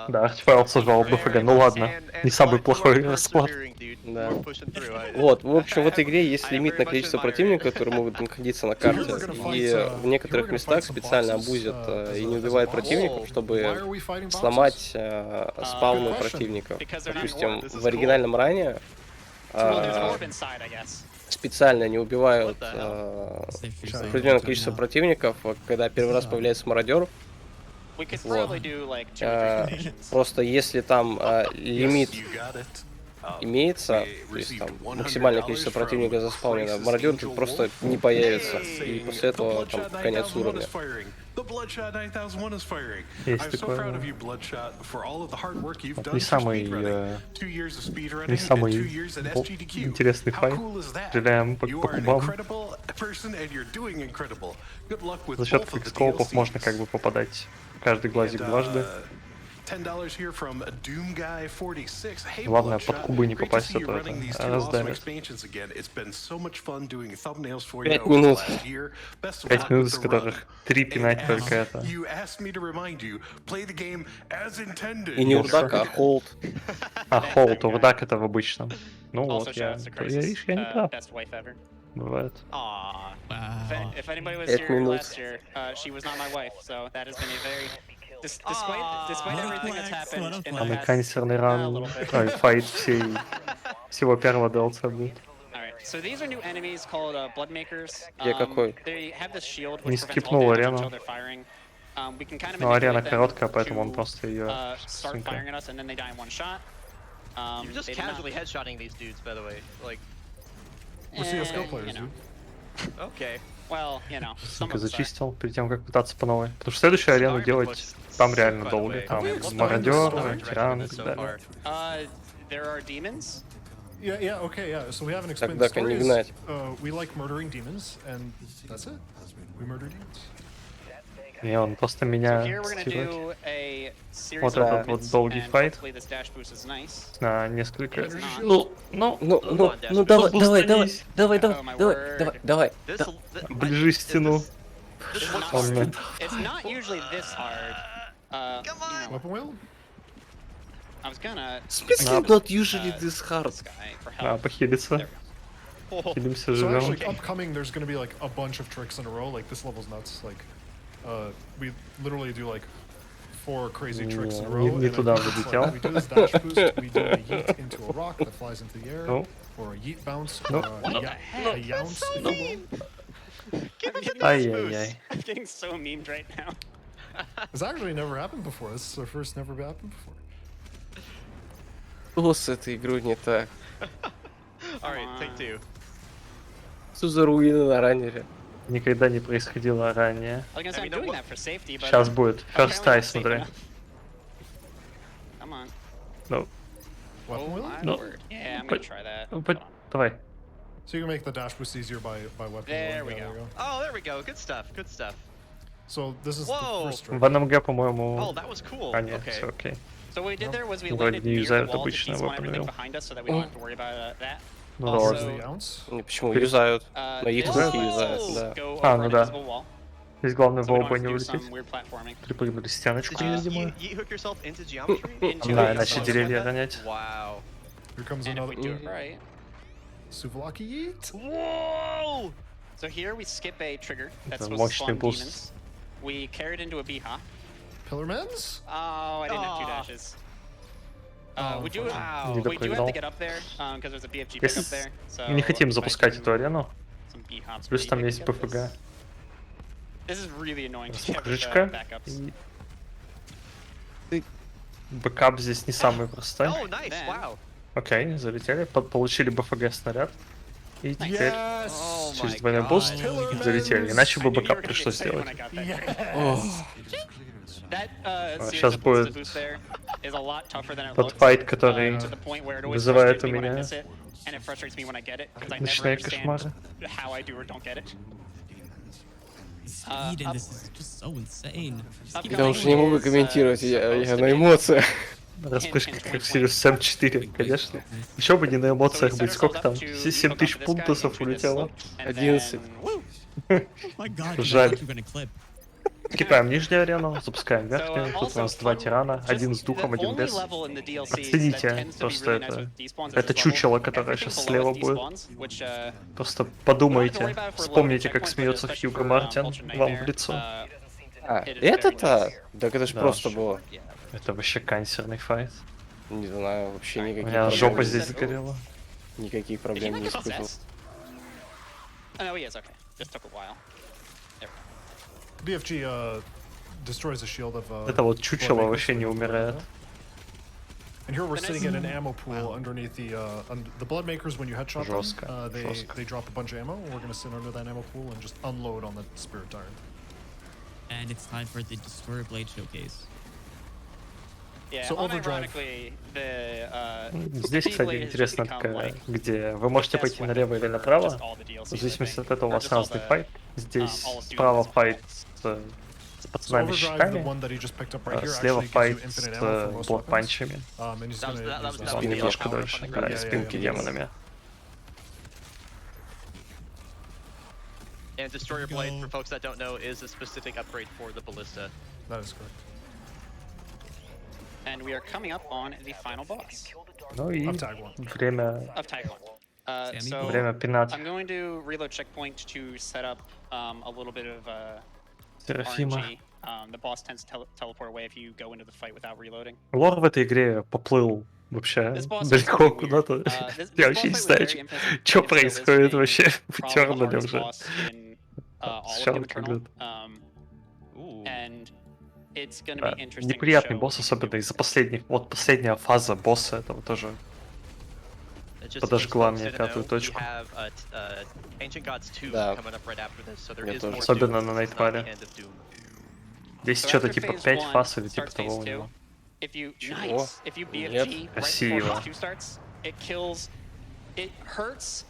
Да, Арчвайл сожрал БФГ. Ну ладно, не самый плохой расклад. Да. Вот, в общем, в этой игре есть лимит на количество противников, которые могут находиться на карте. И в некоторых местах специально абузят и не убивают противников, чтобы сломать спауны противников. Допустим, в оригинальном ране специально не убивают определенное количество противников, когда первый раз появляется мародер. Вот. Просто если там лимит имеется, то есть там максимальное количество противников заспаунено, мародер тут просто не появится, и после этого там конец уровня. Есть такое. Не самый интересный файт. Стреляем по кубам. За счет квикскопов можно как бы попадать в каждый глазик дважды. Главное, под кубы не попасть, а то это раздавит. 5 минут. 5 минут, из которых 3 пинать только это. И не урдак, а холд. А, холд, урдак это в обычном. Ну вот, я не прав. Бывает. Самый канцерный ран, файт всего первого DLC будет. Я какой? Не скипнул арену. Но арена короткая, поэтому он просто ее Сынка зачистил перед тем, как пытаться по новой. Потому что следующую арену делать там реально долго. Там мародер, тиран и так далее. Yeah, okay, yeah. So we haven't explained Тогда the story. гнать. We like murdering demons, and that's it. We murder demons. Не, он просто So меня here we're gonna тестирует do a series Вот of этот вот movements, долгий and файт hopefully this dash boost is nice. на несколько... It's not. Ну, Ну, давай, Oh my word. давай. ближе стену. This looks Он hard. мне- It's not usually this hard. Come on. Weapon wheel? I was gonna Speaking not usually this hard. this guy for А, help. похилиться. Oh, Хилимся, So живем. actually, upcoming, there's gonna be like a bunch of tricks in a row. Like this level's nuts. Like, we literally do like 4 crazy tricks in a row. Не and туда it's влетел. like, we do this dash boost. We do a yeet into a rock that flies into the air, Ну, or a yeet bounce, No. or a younce. so if you will. mean. Give me the dash boost. ай-яй-яй. I'm getting so memed right now. It's actually never happened before. This is our first never happened before. Что с этой игрой не так? Alright, take 2. Что за руины на раннере? Никогда не происходило ранее. I was gonna say I I'm mean, doing what- that for safety, but Сейчас будет. First apparently try, not safe смотри. enough. Come on. Ну, Weapon Oh wheel? my No. word. Yeah, I'm But- gonna try that. But, Hold on. давай. So you can make the dash boost easier by weapon There wheeling. we go. Oh, there we go. Good stuff. Good stuff. So this is Whoa. the first trick. В НМГ, по-моему... Oh, that was cool. А, нет, Okay. все окей. So what we did there was we Вроде landed не near the юзают wall to обычно despawn weapon everything wheel. behind us so that we don't have to worry about that. Ну, Also, Where's ладно. the ounce? Почему юзают? Uh, На их this руки will юзают, да. go А, over ну an да. invisible wall, Здесь главное в so we don't оба have to не do some улететь. weird platforming. Припрыгнули стеночку, Did you видимо. yeet hook yourself into geometry? Into Да, it, иначе so деревья like that. ронять. Wow. Here comes And if another we do it right, Souvlaki yeet. Whoa! so here we skip a trigger that's Это supposed to мощный spawn буст. demons. We carried into a B-hop. Pillarmans? Oh, I didn't have 2 Aw. dashes. Oh, We do Wow. Не we do have допрыгнул. to get up there because there's a BFG Если pickup there. So не хотим if I запускать do эту арену, some B-hops, плюс maybe там I can есть get БФГ. this. This is really annoying to get with Крышка. backups. И бэкап здесь не самый простой. Oh, nice. Then- Wow. Окей, залетели, получили БФГ снаряд. И теперь Yes! Oh через my двойной God. буст Pillarmans! залетели. Иначе I бы knew you бэкап were gonna пришлось get excited сделать. when I got that. Yes! That series Сейчас of boosted будет boost there is a lot tougher than it тот looks. файт, который To the point where it always вызывает frustrates у me when I меня miss it, and it frustrates me when I get it because I never ночные understand кошмары. how I do or don't get it. The speed in this is just so insane. Just keep Я уже не могу комментировать, я на эмоциях. Распышка, как в Sirius Sam 4, конечно. Еще бы не на эмоциях быть. Сколько там? 7000 пунктусов улетело. 11. Oh my god, dude, I Жаль. thought you were gonna clip. Скипаем нижнюю арену, запускаем So, верхнюю. Тут у also, нас 2 тирана, just один с духом, the один only без. level in the DLCs that Оцените tends to be просто really nice это. with despawns is Это this level. чучело, которое Everything сейчас below слева is будет. despawns, which, Просто we don't have to worry подумайте, about it for low вспомните, как checkpoints, but смеется especially Хьюго for, Мартин Ultra вам в Nightmare, лицо. А, it is very это-то? nice. Так это ж Да. просто было. Это вообще канцерный файт. Не знаю, вообще У никаких меня проблем. жопа здесь загорела. Никаких Did he проблем not не get испытывал. possessed? Oh, no, he is, okay. Just took a while. There we go. BFG destroys the shield of. Это вот чучело Bloodmakers вообще не when you умирает. And here we're The sitting nice- in an ammo pool underneath the Bloodmakers. When you headshot Жестко, them, жестко. they drop a bunch of ammo. We're gonna sit under that ammo pool and just unload on the Spirit Tyrant. And it's time for the Destroyer Blade showcase. Yeah, So overdrive. unironically, the Здесь, кстати, интересно такая, где вы можете пойти налево или направо. В зависимости от этого у вас разный файт. Здесь справа файт с So пацанами overdrive, the щитами, one that he just picked up right а here, слева actually gives you файт с infinite ammo for most weapons. блокпанчами. And he's That was- gonna that use was- that. that Он was- немножко power дольше, from the да, ground. и Yeah, спинки yeah, yeah. демонами. And Destroyer Go. Blade, for folks that don't know, is a specific upgrade for the Ballista. That is correct. And we are coming up on the final boss Ну и Of tag one. время, of Tag 1. Sammy So время пинать I'm going to reload checkpoint to set up a little bit of Серафима. RNG. The boss tends to teleport away if you go into the fight without reloading. Лор в этой игре поплыл вообще This boss was далеко pretty weird. куда-то. This Я boss вообще не fight was знаю, very infamous что and still is происходит being вообще. probably the Вытернули hardest уже. boss in all of Сначала Doom Eternal. когда Ooh. And it's going to Да, be interesting to неприятный show босс, if you особенно do из-за this. последних. Вот последняя фаза босса этого тоже. Just in подожгла case folks мне didn't пятую know, точку. We have Ancient Gods 2 Да. coming up right after this, so there Я is тоже. more Особенно Doom. на This is not the Найтмаре. end of Doom. Здесь So что-то after типа phase 5 one фаз или типа starts того phase у него. two. If you Чего? nice, if you Нет. BFG right before Красиво. phase 2 starts, it kills it hurts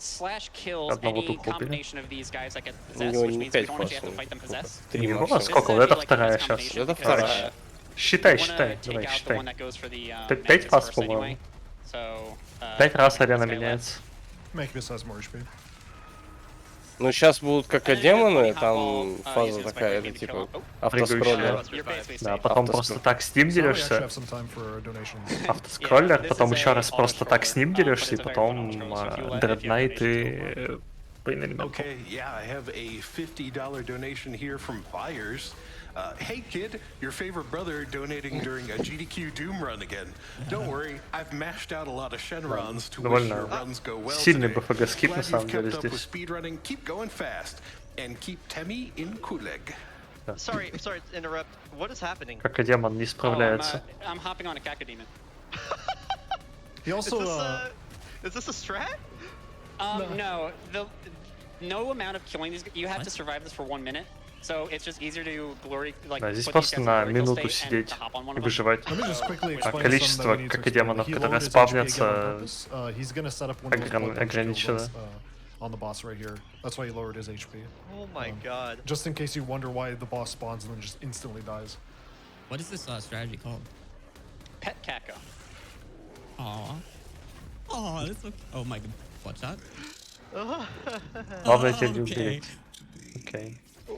/ kills Одного any духа убили. combination of these guys that get У possessed, него which не means we 5 don't actually have to фасов. fight them possessed. 3 Ну, максимум. сколько? This is Вот это actually, like, the вторая best сейчас. combination Это because, вторая. Считай, we wanna считай. take Давай, out the считай. one that goes for the, 5 mantis раз, first по-моему. anyway. So, 5 раз we have арена this guy left. меняется. Makibus has more HP. Ну, сейчас будут как And then демоны, hotball, там фаза uses такая, by это to kill типа him. Oh, автоскроллер. you're basically Да, safe. потом Автоскролл. просто так с ним So now we actually дерешься. have some time for donations. Автоскроллер, this потом is еще a раз просто так с ним auto-scroller, дерешься, и but it's a very потом fun auto-scroller, so if you let- Дреднайт if you have и donations Pain Elemental. Okay, yeah, I have a $50 donation here from buyers. Hey kid, your favorite brother donating during a GDQ Doom run again. Don't worry, I've mashed out a lot of Shenrons to wish your runs go well Сильный today. BFG скип на Glad самом you've деле kept up with здесь. speedrunning. Keep going fast and keep Temi in Kuleg. Sorry to interrupt. What is happening? Как и демон не Oh, справляется. I'm hopping on a Cacodemon. He also Is this a strat? No, no amount of killing these. You have to survive this for 1 minute, so it's just easier to glory like. Да, здесь put these просто guys in на glory kill минуту state and сидеть to hop on one и of them. выживать. let me just quickly А explain количество, something that we need to как и explain. демонов, He которые lowered his HP again on спавнятся, purpose. He's gonna set up one of those blood punch ограничено. kills, on the boss right here. That's why he lowered his HP. Oh my god. Just in case you wonder why the boss spawns and then just instantly dies. What is this strategy called? Pet Caco. Aw. Oh, that's okay. Oh my god. What shot? Главное тебя не Okay. убить. Окей.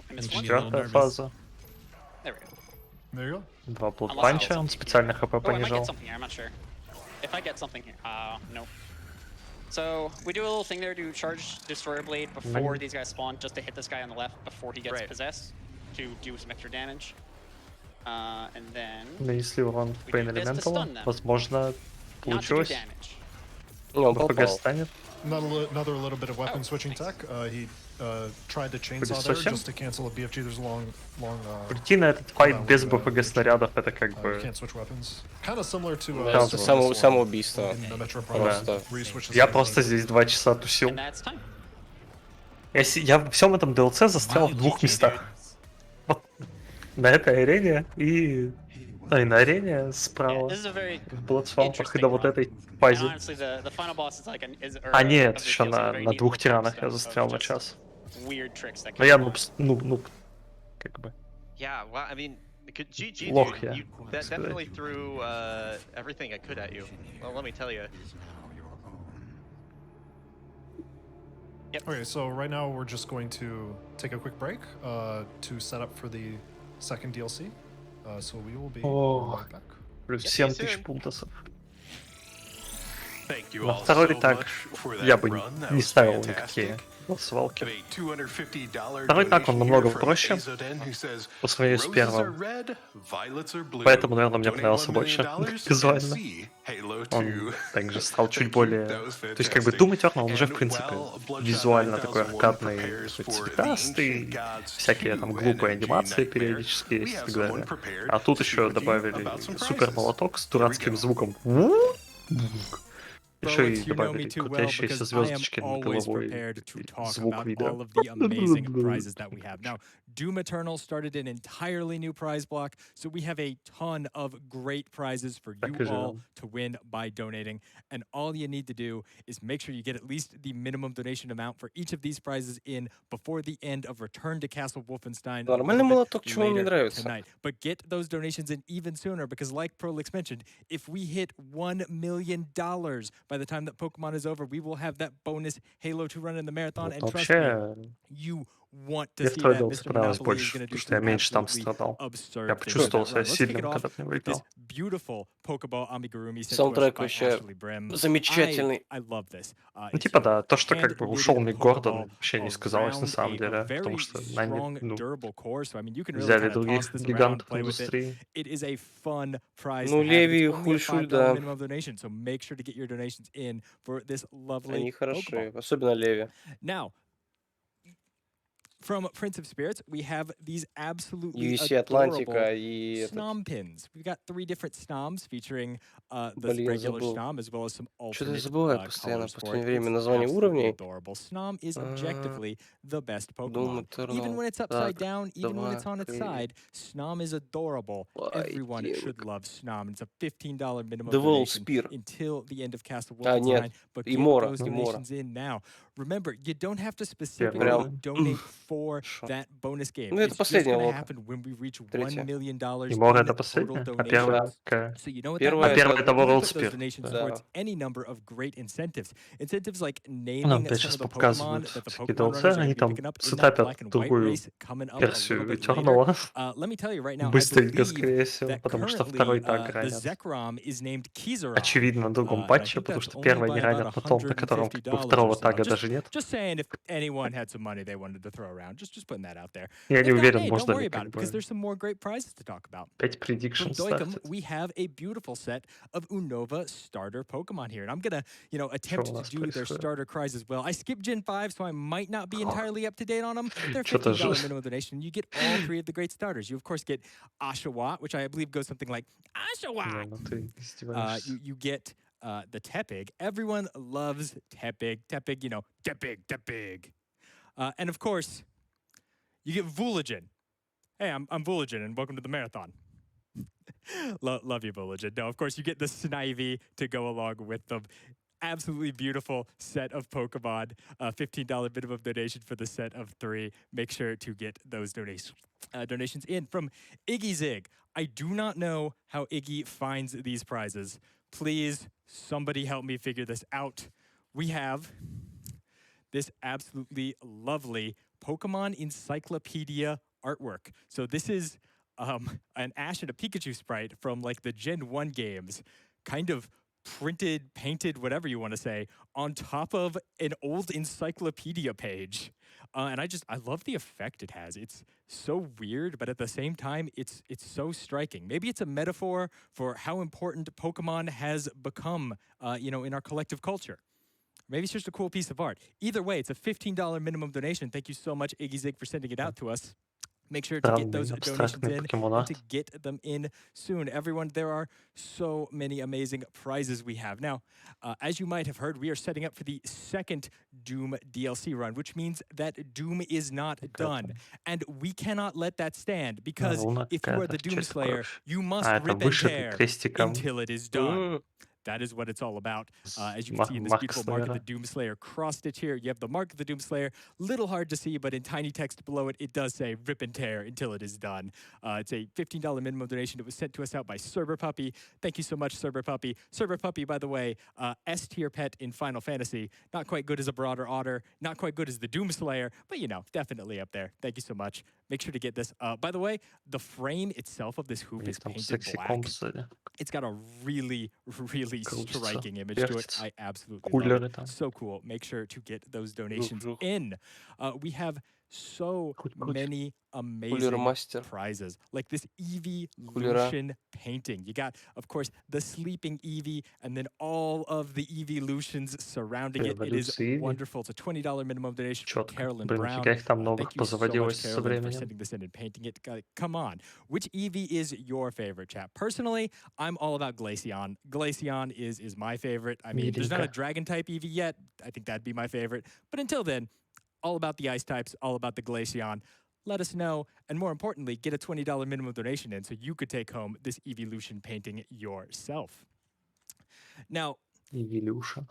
I missed one. Четвертая nervous. фаза. There we go. There you go. 2 Unless I get блудпанча, он something специально here. хп Oh, I might понижал. get something here. I'm not sure. If I get something here, nope. So we do a little thing there to charge Destroyer Blade before these guys spawn, just to hit this guy on the left before he gets Right. possessed, to do some extra damage. And then Нанесли урон в Pain We do this to Elemental. stun them. Возможно, not to do получилось. damage. Ну, он БФГ попал. станет. Another little bit of weapon Oh, switching nice. tech. He tried to chainsaw Совсем? there just to cancel a BFG. There's a long. Прийти на этот файт Да, без вот, БФГ снарядов, это как You бы... can't switch weapons. Kind of similar to Да, this это one самоубийство. in the Metro Просто. Prime, where you switch the Я same просто thing. здесь 2 часа тусил. And that's time. Я во всем этом DLC застрял в Wow, 2 GG, местах. Вот. На этой арене и... Да, и на арене Yeah, справа. this is a very В Bloodshot'ах и до interesting вот run. этой And фазе. honestly, the final boss is like an is. А нет, of this еще DLC is a на very neat 2 little тиранах я stuff застрял of на just час. Weird tricks that Но can я go on. нуб, как бы. Yeah, well, I mean, GG, Лох dude. я, You так сказать. definitely threw everything I could at you. Well, let me tell you. Okay, so right now we're just going to take a quick break to set up for the second DLC. So we will be Oh. right back. Плюс Yeah, 7000 soon. пунктов. Thank you На all второй so ретаг much for я that бы run. That не was ставил fantastic. никакие свалки. Have a $250 Второй так, он donation намного here from проще Azoden, who says, по сравнению с "Roses are первым. red, violets are blue. Поэтому, наверное, мне Donate понравился $1 больше million and визуально. see Halo Он 2." также стал чуть Thank you. более... That was То есть, как бы fantastic. Doom Eternal, он уже, в And принципе, while визуально такой BloodShot9001 аркадный, prepares такой for the цветастый, Ancient Gods всякие там 2 глупые and анимации Nightmare, периодически we есть и have так someone далее. prepared А тут to еще speak with you добавили about some супер prizes. молоток с Here we дурацким go. звуком. Еще Bullets, и you know me добавили too well крутящиеся because I am звездочки над always головой prepared to и talk звук about видео. all of the amazing prizes that we have. Now, Doom Eternal started an entirely new prize block, so we have a ton of great prizes for Так you и all живем. to win by donating. And all you need to do is make sure you get at least the minimum donation amount for each of these prizes in before the end of Return to Castle Wolfenstein. a Нормальный little bit молоток, чего мне later нравится. tonight. But get those donations in even sooner because, like Prolix mentioned, if we hit $1 million by the time that Pokemon is over, we will have that bonus Halo 2 run in the marathon. And trust me, Вообще, you want to мне see второй that. DLC Mr. понравилось Monopoly is больше, going to do потому что я some меньше там absolutely страдал. absurd Я things почувствовал with that себя run. Let's kick it сильным, off когда в него with this играл. beautiful Pokeball Amigurumi sent to us Саундтрек by вообще Ashley Brim. замечательный. I love this. Ну, It's типа, a да, то, что как бы ушел hand-knitted Ник Гордон, Pokeball вообще не сказалось на around самом a деле, very потому что strong, ну, durable core. So, I mean, you can really взяли kind of toss других this around, гигантов play with it. индустрии. It is a fun prize Ну, to have. and Леви и It's only a Хульшуль, $5 да. minimum donation, so make sure to get your donations in for this lovely Они Pokeball. хороши, особенно Леви. Now, From Prince of Spirits, we have these absolutely UC adorable Атлантика и этот... Snom pins. We've got 3 different Snoms featuring the Блин, regular забыл. Snom as well as some Что-то я alternate забываю постоянно colors в for it. последнее время It's название absolutely уровней. adorable. Snom is objectively the best Doom Pokemon. Even Eternal. when it's upside Так, down, even when it's on its окей. side, Snom is adorable. Everyone should Fighting. love Snom. It's a $15 minimum The World donation Spear. until the end of Castle А, Wolfenstein. нет. But И get Мора, those и Мора. donations in now. Remember, you don't have to specifically Прям, donate for Хорошо. that bonus game. Ну, это It's just последняя going to лока. happen when we reach Третья. $1 million И Мора in это total последняя, а donations. первая какая? So you know what that Первая А means? первая это You can World put those Spear. donations Да. towards any number of great incentives. Incentives like Нам naming опять some сейчас of the Pokemon показывают that the всякие Pokemon runners DLC, are going они to be там picking up in that сетапят black and white другую race coming up a little версию bit later. Eternal. Let me tell you right now, I Быстренько, believe скорее всего, that потому что currently второй так the гранят. Zekrom is named Kizaron. Очевидно, на другом And I патче, think потому that's что only первый by не about ранят на том, на котором как бы $150 or второго so. тага даже нет. Just saying, if anyone had some money they wanted to throw around, just putting that out there. Я If не not, уверен, hey, don't можно worry ли about как it because бы there's some more great prizes to talk about. 5 From prediction Doikum, ставить. we have a beautiful set of Unova starter Pokemon here. And I'm going to, Что attempt у to нас do their происходит? starter cries as well. I skipped Gen 5, so I might not be entirely up to date on them. They're Что-то $15 же... minimum donation. You get all 3 of the great starters. You, of course, get Oshawott, which I believe goes something like, Не, Oshawott! ну ты издеваешься. You get the Tepig. Everyone loves Tepig. Tepig, Tepig. And, of course, you get Vooligen. Hey, I'm Vooligen, and welcome to the marathon. Love you, Vooligen. No, of course, you get the Snivy to go along with them. Absolutely beautiful set of Pokemon. $15 minimum donation for the set of 3. Make sure to get those donations in. From Iggy Zig, I do not know how Iggy finds these prizes. Please, somebody help me figure this out. We have this absolutely lovely Pokemon Encyclopedia artwork. So this is an Ash and a Pikachu sprite from like the Gen 1 games, kind of printed, painted, whatever you want to say, on top of an old encyclopedia page. And I love the effect it has. It's so weird, but at the same time, it's so striking. Maybe it's a metaphor for how important Pokemon has become, in our collective culture. Maybe it's just a cool piece of art. Either way, it's a $15 minimum donation. Thank you so much, Iggy Zig, for sending it out to us. Make sure to get those donations in and to get them in soon. Everyone, there are so many amazing prizes we have. Now, as you might have heard, we are setting up for the second Doom DLC run, which means that Doom is not done. And we cannot let that stand, because if you are the Doom Slayer, you must rip and tear until it is done. That is what it's all about. As you can see in this beautiful mark of the Doomslayer cross-stitch here, you have the mark of the Doomslayer. Little hard to see, but in tiny text below it, it does say rip and tear until it is done. It's a $15 minimum donation. It was sent to us out by Cerber Puppy. Thank you so much, Cerber Puppy. Cerber Puppy, by the way, S-tier pet in Final Fantasy. Not quite good as a Broader Otter. Not quite good as the Doomslayer, but definitely up there. Thank you so much. Make sure to get this. By the way, the frame itself of this hoop is painted black. It's got a really, really striking image to it. I absolutely love it. So cool. Make sure to get those donations in. We have so many amazing prizes, like this Eeveelution painting. You got, of course, the sleeping Eevee, and then all of the Eeveelutions surrounding it. It is wonderful. It's a $20 minimum donation from Carolyn Brown. Thank you so much, Carolyn, for sending this in and painting it. Come on. Which Eevee is your favorite, chat? Personally, I'm all about Glaceon. Glaceon is my favorite. I mean, there's not a Dragon-type Eevee yet. I think that'd be my favorite. But until then, all about the ice types, all about the Glaceon. Let us know, and more importantly, get a $20 minimum donation in so you could take home this Eeveelution painting yourself. Now, Eeveelution.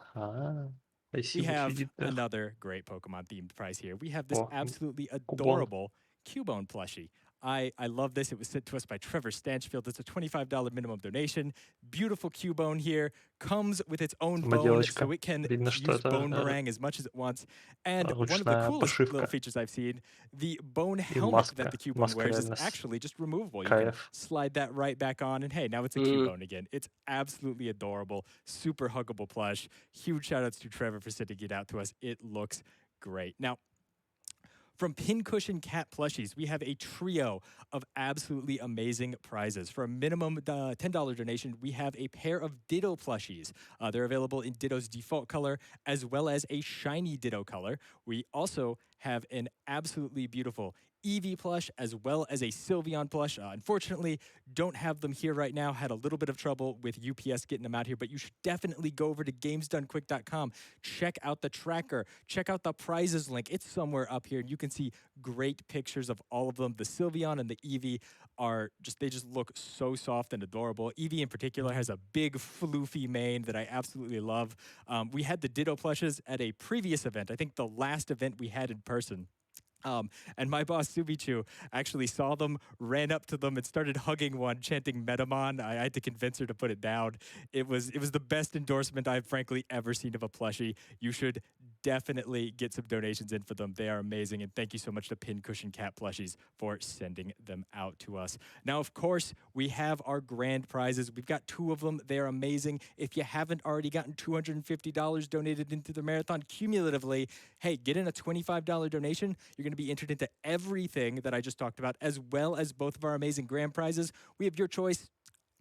We have another great Pokemon-themed prize here. We have this absolutely adorable Cubone plushie. I love this. It was sent to us by Trevor Stanchfield. It's a $25 minimum donation. Beautiful Cubone here. Comes with its own bone, so it can use Bonemerang as much as it wants. And one of the coolest little features I've seen, the bone helmet that the Cubone wears is actually just removable. You can slide that right back on, and hey, now it's a Cubone again. It's absolutely adorable. Super huggable plush. Huge shout-outs to Trevor for sending it out to us. It looks great. Now, From Pincushion Cat Plushies, we have a trio of absolutely amazing prizes. For a minimum $10 donation, we have a pair of Ditto plushies. They're available in Ditto's default color, as well as a shiny Ditto color. We also have an absolutely beautiful Eevee plush, as well as a Sylveon plush. Unfortunately, don't have them here right now. Had a little bit of trouble with UPS getting them out here, but you should definitely go over to gamesdonequick.com. Check out the tracker. Check out the prizes link. It's somewhere up here, and you can see great pictures of all of them. The Sylveon and the Eevee are they just look so soft and adorable. Eevee in particular has a big floofy mane that I absolutely love. We had the Ditto plushes at a previous event. I think the last event we had in person. And my boss, Subichu, actually saw them, ran up to them, and started hugging one, chanting Metamon. I had to convince her to put it down. It was the best endorsement I've frankly ever seen of a plushie. You should definitely get some donations in for them. They are amazing, and thank you so much to Pincushion Cat Plushies for sending them out to us. Now, of course, we have our grand prizes. We've got 2 of them. They're amazing. If you haven't already gotten $250 donated into the marathon cumulatively, hey, get in a $25 donation. You're going to be entered into everything that I just talked about, as well as both of our amazing grand prizes. We have your choice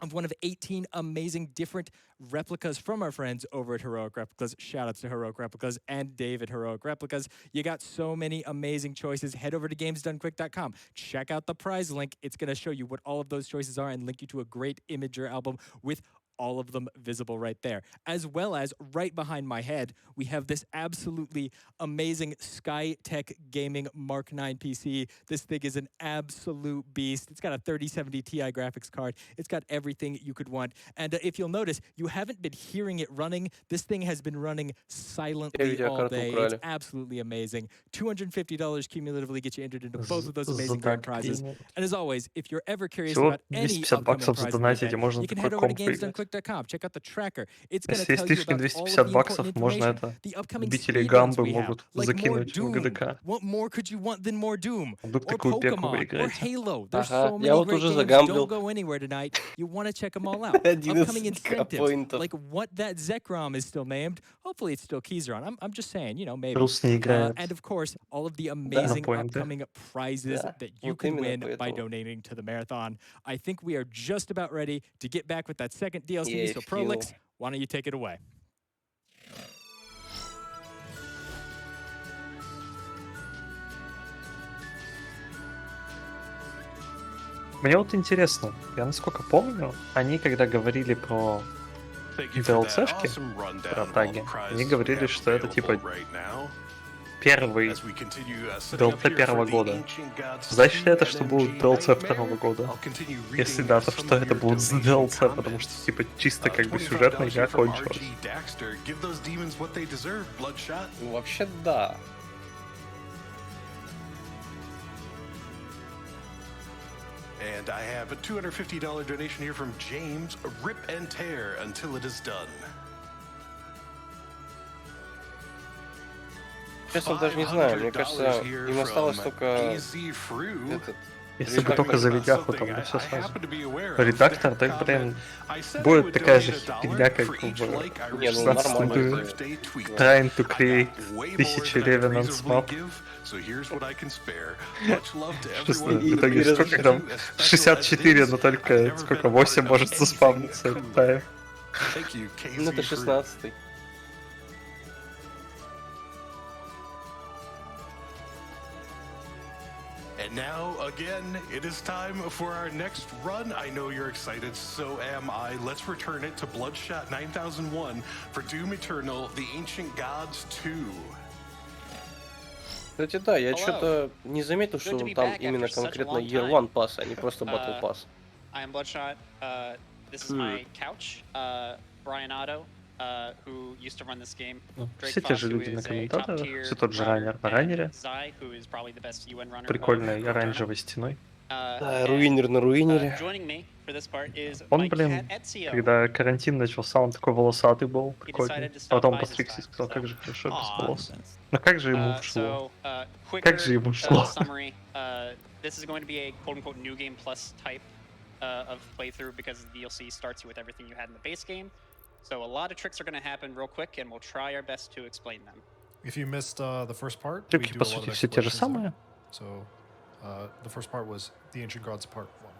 of one of 18 amazing different replicas from our friends over at Heroic Replicas. Shout outs to Heroic Replicas and Dave at Heroic Replicas. You got so many amazing choices. Head over to gamesdonequick.com. Check out the prize link. It's going to show you what all of those choices are and link you to a great Imager album with all of them visible right there. As well as right behind my head, we have this absolutely amazing Skytech Gaming Mark 9 PC. This thing is an absolute beast. It's got a 3070 Ti graphics card. It's got everything you could want. And if you'll notice, you haven't been hearing it running. This thing has been running silently all day. It's absolutely amazing. $250 cumulatively gets you entered into both of those amazing grand prizes. And as always, if you're ever curious about any upcoming prize event, you can head over to gamesdonequick.com. Check out the tracker. It's going to tell you about all of the important information. The upcoming speedruns we have, like more Doom. What more could you want than more Doom? Or Pokemon, or Halo. There's so many great games. Don't go anywhere tonight. You want to check them all out. Upcoming incentives, like what that Zekrom is still named. Hopefully it's still Keyzeron. I'm just saying, you know, maybe. And of course, all of the amazing upcoming prizes that you can win by donating to the marathon. I think we are just about ready to get back with that second DLC. So Prolix, why don't you take it away? Мне вот интересно, я насколько помню, они когда говорили про DLC-шки, про таги, они говорили, что это типа первый DLC первого года. Значит ли это, что будет DLC второго года? Если да, то что это будет за DLC, потому что типа чисто как бы сюжетная игра кончилась. Ну, вообще да. And I have a $250 donation here from James. Rip and tear until it is done. Честно, даже не знаю. Мне кажется, им осталось только этот... Если бы только за видяху там, да все сразу. Редактор, так, блин, будет такая же фигня, как в 16 году. Trying to create 1000 revenants map. В итоге сколько там? 64, но только сколько? 8 может заспавниться. Ну это 16-й. And now, again, it is time for our next run. I know you're excited, so am I. Let's return it to BloodShot9001 for Doom Eternal, The Ancient Gods 2. Кстати, да, я что-то не заметил, что там именно конкретно Year One Pass, а не просто Battle Pass. I am BloodShot. This is my couch, Brian Otto, who used to run this game. Все те же люди на комментаторах, все тот же раннер на раннере. Прикольной оранжевой стеной. Да, руинер на руинере. Он, блин, когда карантин начался, он такой волосатый был, прикольный. А потом постригся и сказал, как же хорошо без волос. Но как же ему шло? Как же ему шло? This is going to be a quote-unquote new game plus type of playthrough because the DLC starts you with everything you had in the base game. So a lot of tricks are going to happen real quick, and we'll try our best to explain them. If you missed the first part, we Трюки, do по a lot сути, of все те же explorations there. самые. So, the first part was the Ancient Gods Part 1.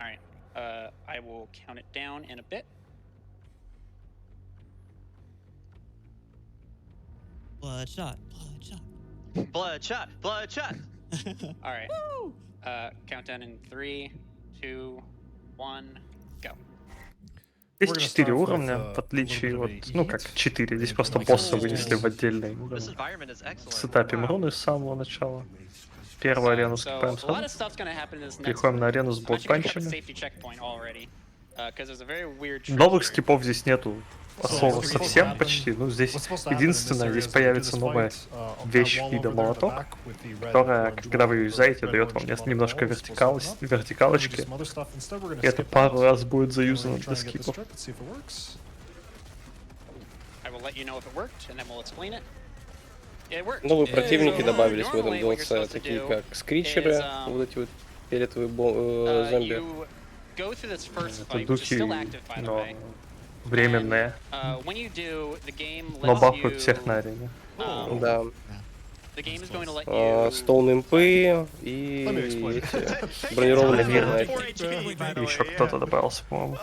All right. I will count it down in a bit. Bloodshot. Bloodshot. Bloodshot. All right. Countdown in 3, 2, 1, go. Здесь We're gonna 4 start with, уровня, в a отличие little от... bit of Ну heat. как 4, здесь просто Like босса this. вынесли в отдельный This environment is excellent. сетапим Wow. руны с самого начала. Первую арену скипаем So a lot of сразу. stuff's gonna happen in this next Переходим на room. арену с I'm actually gonna check the блокпанчами. safety checkpoint already, because there's a very weird trick Новых here. скипов здесь нету особо So, совсем what's почти. Ну здесь What's supposed to happen in this единственное, area здесь is that we do появится this новая fight, that вещь wall вида over there in the молоток, back with the red, которая, orange, когда вы ее red, юзаете, red, дает orange, вам lot of немножко balls, supposed to open up. We're gonna do вертикалочки. some other stuff. Instead, we're gonna И это skip пару that. раз будет And we're заюзано gonna try для and get this скипов. trick. Let's see if it works. I will let you know if it worked, and then we'll explain it. It worked. Новые Yeah, противники so добавились в этом normally what you're DLC, supposed to такие do как скричеры, is, вот эти вот фиолетовые зомби. You go through this first Это fight, which is духи, still active, by the но way. временные, When you do, the game но lets бахают you. всех на арене. Да. The game is going to let you. Стоун импы и Let me explain. эти бронированные Мирные. фанатики. Еще кто-то добавился, по-моему.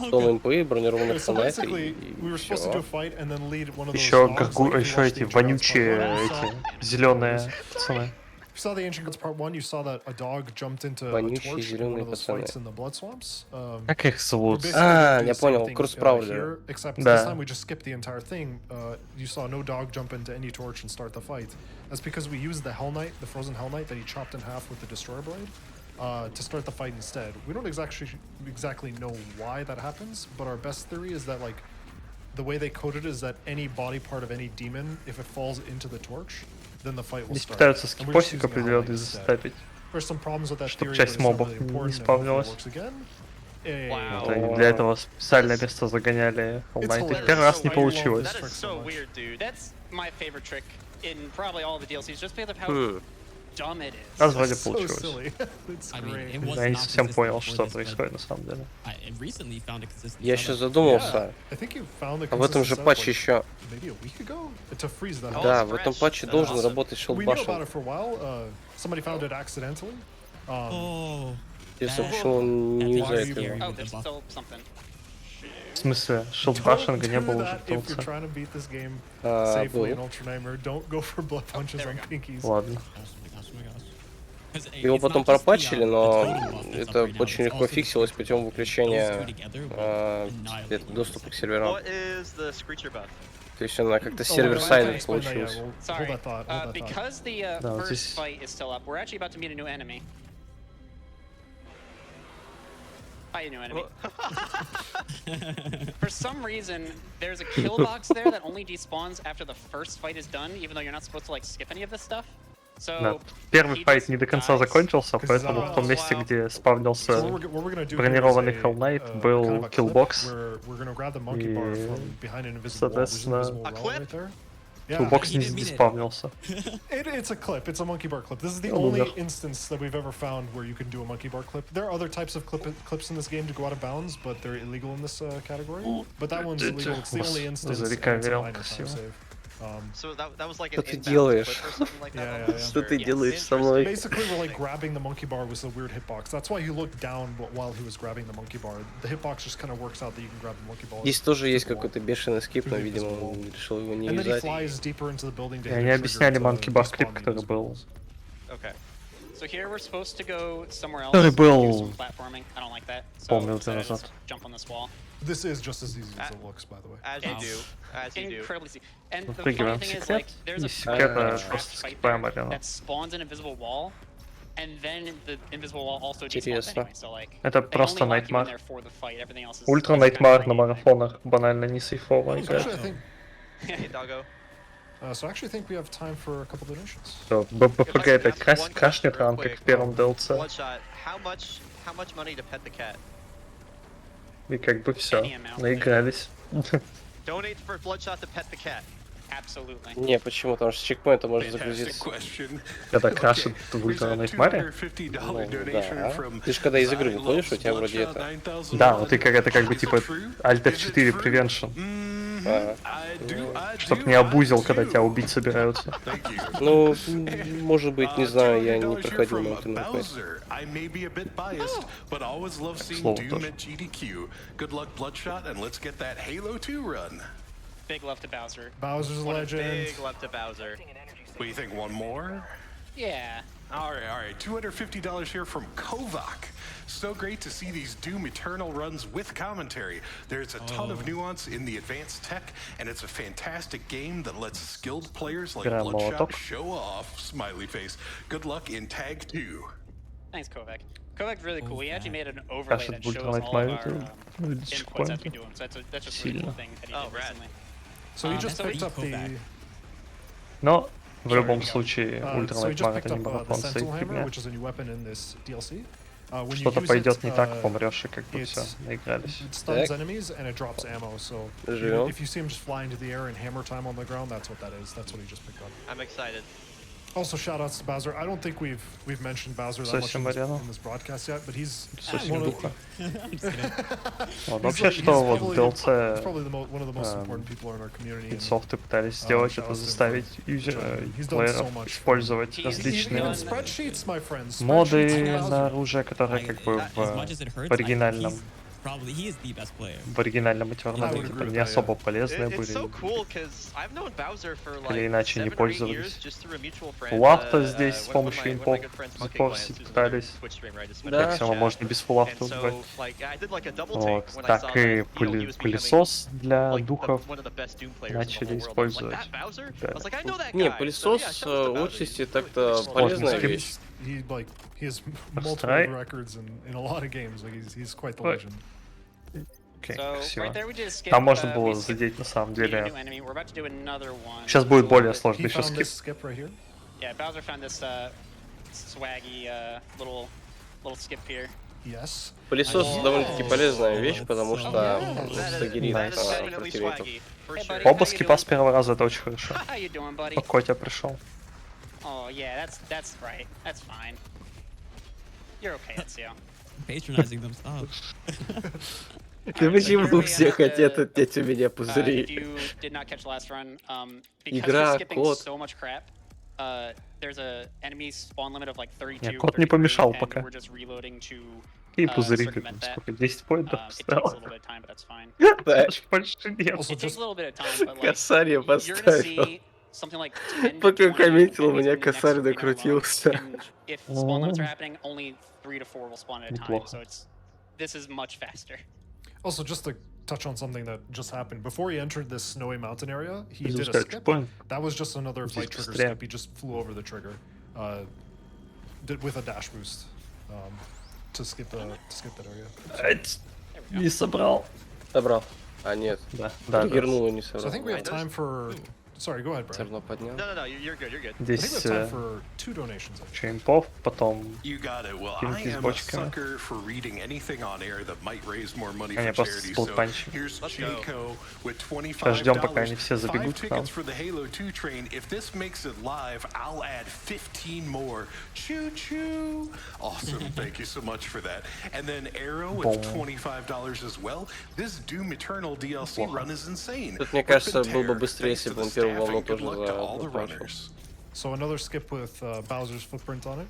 Стоун импы, бронированные So фанатики basically, и we were supposed to do a все. fight and then lead one of those Еще dogs, like if you еще watched эти the Ancient Gods Part вонючие 1, you эти saw- зеленые пацаны. If you saw the Ancient Gods Part 1, you saw that a dog jumped into a Вонючие torch in one зеленые of those пацаны. fights in the blood swamps. Как их We're зовут? basically А, gonna do я the same понял, thing, Кросс-Праулеры. here, except Да. this time we just skipped the entire thing. You saw no dog jump into any torch and start the fight. That's because we used the Hell Knight, the frozen Hell Knight that he chopped in half with the Destroyer Blade, to start the fight instead. We don't exactly know why that happens, but our best theory is that like the way they coded it is that any body part of any demon, if it falls into the torch, then the fight will Здесь start. пытаются And we're just скипосик using a Hell определенный Knight instead. застапить. There's some problems with that Чтоб theory, часть but it's not мобов really не important, and hopefully it спавнилась. works again. Вот они для этого специальное место загоняли Hell Knight. hilarious. Первый раз не I love получилось. this. That is so weird, dude. That's my favorite trick in probably all the DLCs, just because of how dumb it is. Раз вроде So получилось. silly. It's I mean, great. it was Я не not совсем consistent понял, before что this, but происходит на самом деле. I recently found a consistent Я setup. сейчас задумался, I think you found the а в этом же consistent патче setup, еще... maybe a week ago to freeze that. Да, it's в этом fresh. патче That's должен awesome. работать We knew about шелдбашен. it for a while. Somebody found it accidentally. Oh, Интересно, that- почему он не that's юзает scary. его. Oh, with the there's buff. still something. В смысле, Don't шилдбашинга не do было уже that в if you're DLC. trying to beat this game А, safely in был. Ultra Nightmare. Don't go for blood punches there on we go. pinkies. Ладно. Oh my gosh, oh my gosh. 'Cause Его it's потом not just the, пропатчили, the но totem buff that's это up right now, очень it's легко also the фиксилось screecher путем buff. Those two выключения together will annihilate доступа к the серверам. What is the Screecher buff? То есть она как-то Oh, I сервер-сайдед can't explain that yet. получилась. We'll Sorry. hold that thought. Hold that thought. Because the Да, вот first здесь- fight is still up, we're actually about to meet a new enemy. Hi, a new enemy. For some reason, there's a kill box there that only despawns after the first fight is done, even though you're not supposed to like skip any of this stuff. Да. So Первый he файт just не до конца dies. закончился, поэтому в том месте, где спавнился So what we're gonna do бронированный here is Hell Knight, kind был of a clip killbox. where we're gonna grab the monkey bar И, from behind an invisible wall. There's an соответственно, invisible A wall clip? right there. Yeah, Killbox He не didn't mean it. спавнился. it's a clip. It's a monkey bar clip. This is the Oh, only no. instance that we've ever found where you can do a monkey bar clip. There are other types of clips in this game to go out of bounds, but they're illegal in this category. But that one's illegal. It's the only instance. And it's a Зарекомендовал minor time красиво. save. So that was like Что an ты inbound делаешь? clip or something like that. Yeah, almost? yeah, yeah. Что ты Yes. делаешь со мной? Basically, we're like grabbing the monkey bar with a weird hitbox. That's why he looked down while he was grabbing the monkey bar. The hitbox just kind of works out that you can grab the monkey bar. Здесь тоже есть through the wall. какой-то бешеный скип, но, видимо, он решил его не And then he юзать. flies deeper into the building to И hit они a объясняли trigger to Monkey Bar клип, respawn the который invisible был. walls. Okay. So here we're supposed to go somewhere else. Который Do был some platforming. I don't like that. So полминуты instead I just назад. jump on this wall. This is just as easy as it looks, by the way. As you do. As you do. Incredibly easy. And the Выпрыгиваем funny в thing is, секрет, like, there's и a секретно trap просто fight скипаем there арену. that spawns an invisible wall, and then the invisible wall also despawns Интересно. anyway. So like, Это they просто only lock you in Nightmare. there for the fight. Everything else is Ультра is kind of Nightmare на free. марафонах банально не сейфовая So actually, игра. I think, Hey, doggo. so I actually think we have time for a couple donations. Всё, If I БПГ could опять ask one крашнет question real ран, как quick. в первом DLC. Bloodshot, how much money to pet the cat? И как бы все, Any amount. наигрались. Donate for Bloodshot to pet the cat. Absolutely. Не, почему? Потому что с чекпоинта можно Fantastic загрузиться. question. Когда крашит в Here's Ультра a Nightmare. $250 Ну, donation да. from Ты ж когда из игры Zy выходишь, у тебя loves вроде это... Bloodshot9001. Да, вот и как это как бы Is it типа true? Alt Is it F4 true? Prevention. Чтоб не обузил, когда тебя убить собираются. Ну, может быть, не знаю, я не проходил на это квест. Слово тоже. Good luck, BloodShot, and let's get that Halo 2 run. Big love to Bowser. Bowser's a legend. Big love to Bowser. What do you think? One more? Yeah. All right. $250 here from Kovac. So great to see these Doom Eternal runs with commentary. There's a ton of nuance in the advanced tech, and it's a fantastic game that lets skilled players like BloodShot show off. Smiley face. Good luck in Tag 2. Thanks, Kovac. Kovac's really cool. He actually made an overlay that будет shows all of лайт our inputs as we do them. So that's just a really cool thing that he did recently. So he just picked up the... Но в любом случае, So he ультралайт just мага picked это не up the марафон, стоит Sentinel Hammer, фигня. which is a new weapon in this DLC. When you Что-то use пойдет it, не так, помрешь, и как бы все, it наигрались. stuns enemies and it drops ammo. So Живем. if you see him just fly into the air and hammer time on the ground, that's what that is. That's what he just picked up. I'm excited. Also, shout outs to Bowser. I don't think we've mentioned Bowser that much in this broadcast yet, but he's one of Вообще, что вот в DLC probably one of the most important people in our community. софты пытались сделать, это заставить плееров использовать различные моды на оружие, которые как бы в оригинальном Eternal типа не особо полезные были. Или иначе не пользовались. Фуллавта здесь с помощью импов запорсить пытались. Так само можно без фуллавта убивать. Вот. Так и пылесос для духов начали использовать. Да. Не, пылесос в участи так-то полезная вещь. He has multiple records in a lot of games. Like he's quite the legend. Красиво. Там можно было задеть на самом деле. Сейчас будет более сложный еще скип. Yeah, Bowser found this swaggy little skip here. Yes. Пылесос довольно-таки полезная вещь, потому что стагерит противников. Оба скипа с первого раза, это очень хорошо. Котя пришел. Oh yeah, that's right. That's fine. You're okay, Ezio. Patronizing them, stop. Ты почему все хотят отнять у меня пузыри? Игра, код. Нет, код не помешал пока. И пузыри, сколько, 10 поинтов поставил? Да, больше нет. Косарь поставил. Пока комментил, у меня косарь докрутился. Неплохо. Also, just to touch on something that just happened, before he entered this snowy mountain area, he did a skip. That was just another fight trigger skip. He just flew over the trigger, with a dash boost, to skip that area. Не собрал. Собрал. А нет. Да. Триггернуло, не собрал. So I think we have time for... Sorry, go ahead, Brian. No, you're good. Здесь еще импов, потом кинки с бочками. Они просто с полпанчем. Сейчас ждем, пока они все забегут к нам. Тут, мне кажется, было бы быстрее, если бы он первый волну тоже запашил. So another skip with Bowser's footprint on it.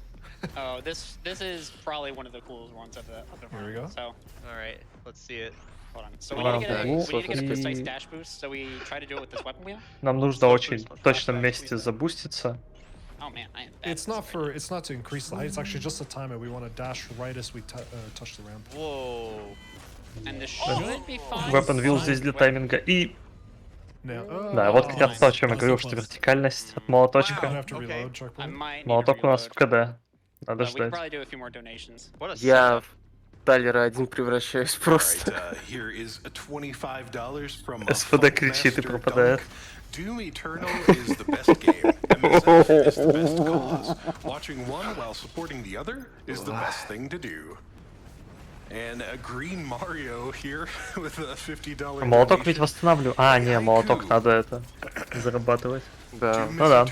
Oh, this is probably one of the coolest ones of the Here we go. So, all right, let's see it. Hold on. So we need to get a precise dash boost. So we try to do it with this weapon wheel. Нам нужно очень точном месте забуститься. Oh man, it's not to increase the height. It's actually just to time it. We want to dash right as we touch the ramp. Whoa. And this should be fine. Weapon wheel здесь для тайминга и... Да, вот как раз то, о чем я говорил, что вертикальность от молоточка. Молоток у нас в КД. Надо ждать. Я в Талера один превращаюсь просто. СПД кричит и пропадает. Doom Eternal is the best game, and Mizet is the best cause. Watching one while supporting the other is the best thing to do. And a green Mario here with a $50. Молоток ведь восстанавливаю. А, не, молоток надо это зарабатывать. Да. Ну да.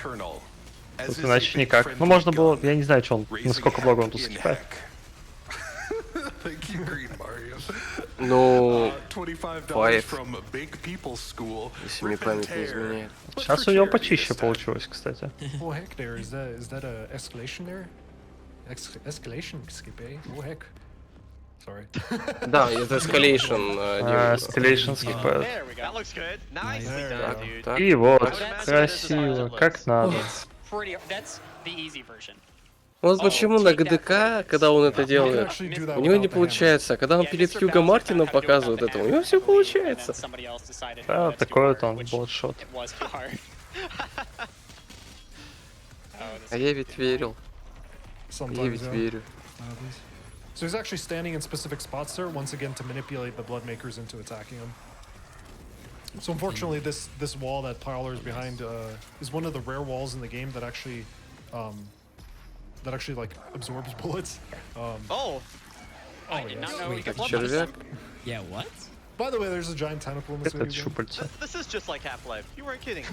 Тут иначе никак. Ну можно было, я не знаю, что он, насколько много он тут скипает. Thank you, Green Mario. Ну, $25 from Big People's School. если мне память не изменяет. Сейчас у него почище получилось, кстати. Oh heck, there is that a escalation there? Escalation, skip A. Oh heck. Sorry. Да, это escalation. Escalation skip. There we go. That looks good. Nicely done, dude. Так. И вот, That's красиво, как надо. It's pretty. That's the easy version. Вот почему на ГДК, когда он это делает, у него не получается. А когда он перед Хьюго Мартином показывает это, у него все получается. Да, такой вот он, BloodShot. А я ведь верил. Я Sometimes, ведь yeah. верю. So he's actually standing in specific spots there, once again to manipulate the Bloodmakers into attacking him. So unfortunately, this wall that Prowler is behind is one of the rare walls in the game that actually like absorbs bullets. Oh, I did not know you could blood Червяк. Yeah, what? By the way, there's a giant tentacle in this Это video game. щупальца. this is just like Half-Life. You weren't kidding.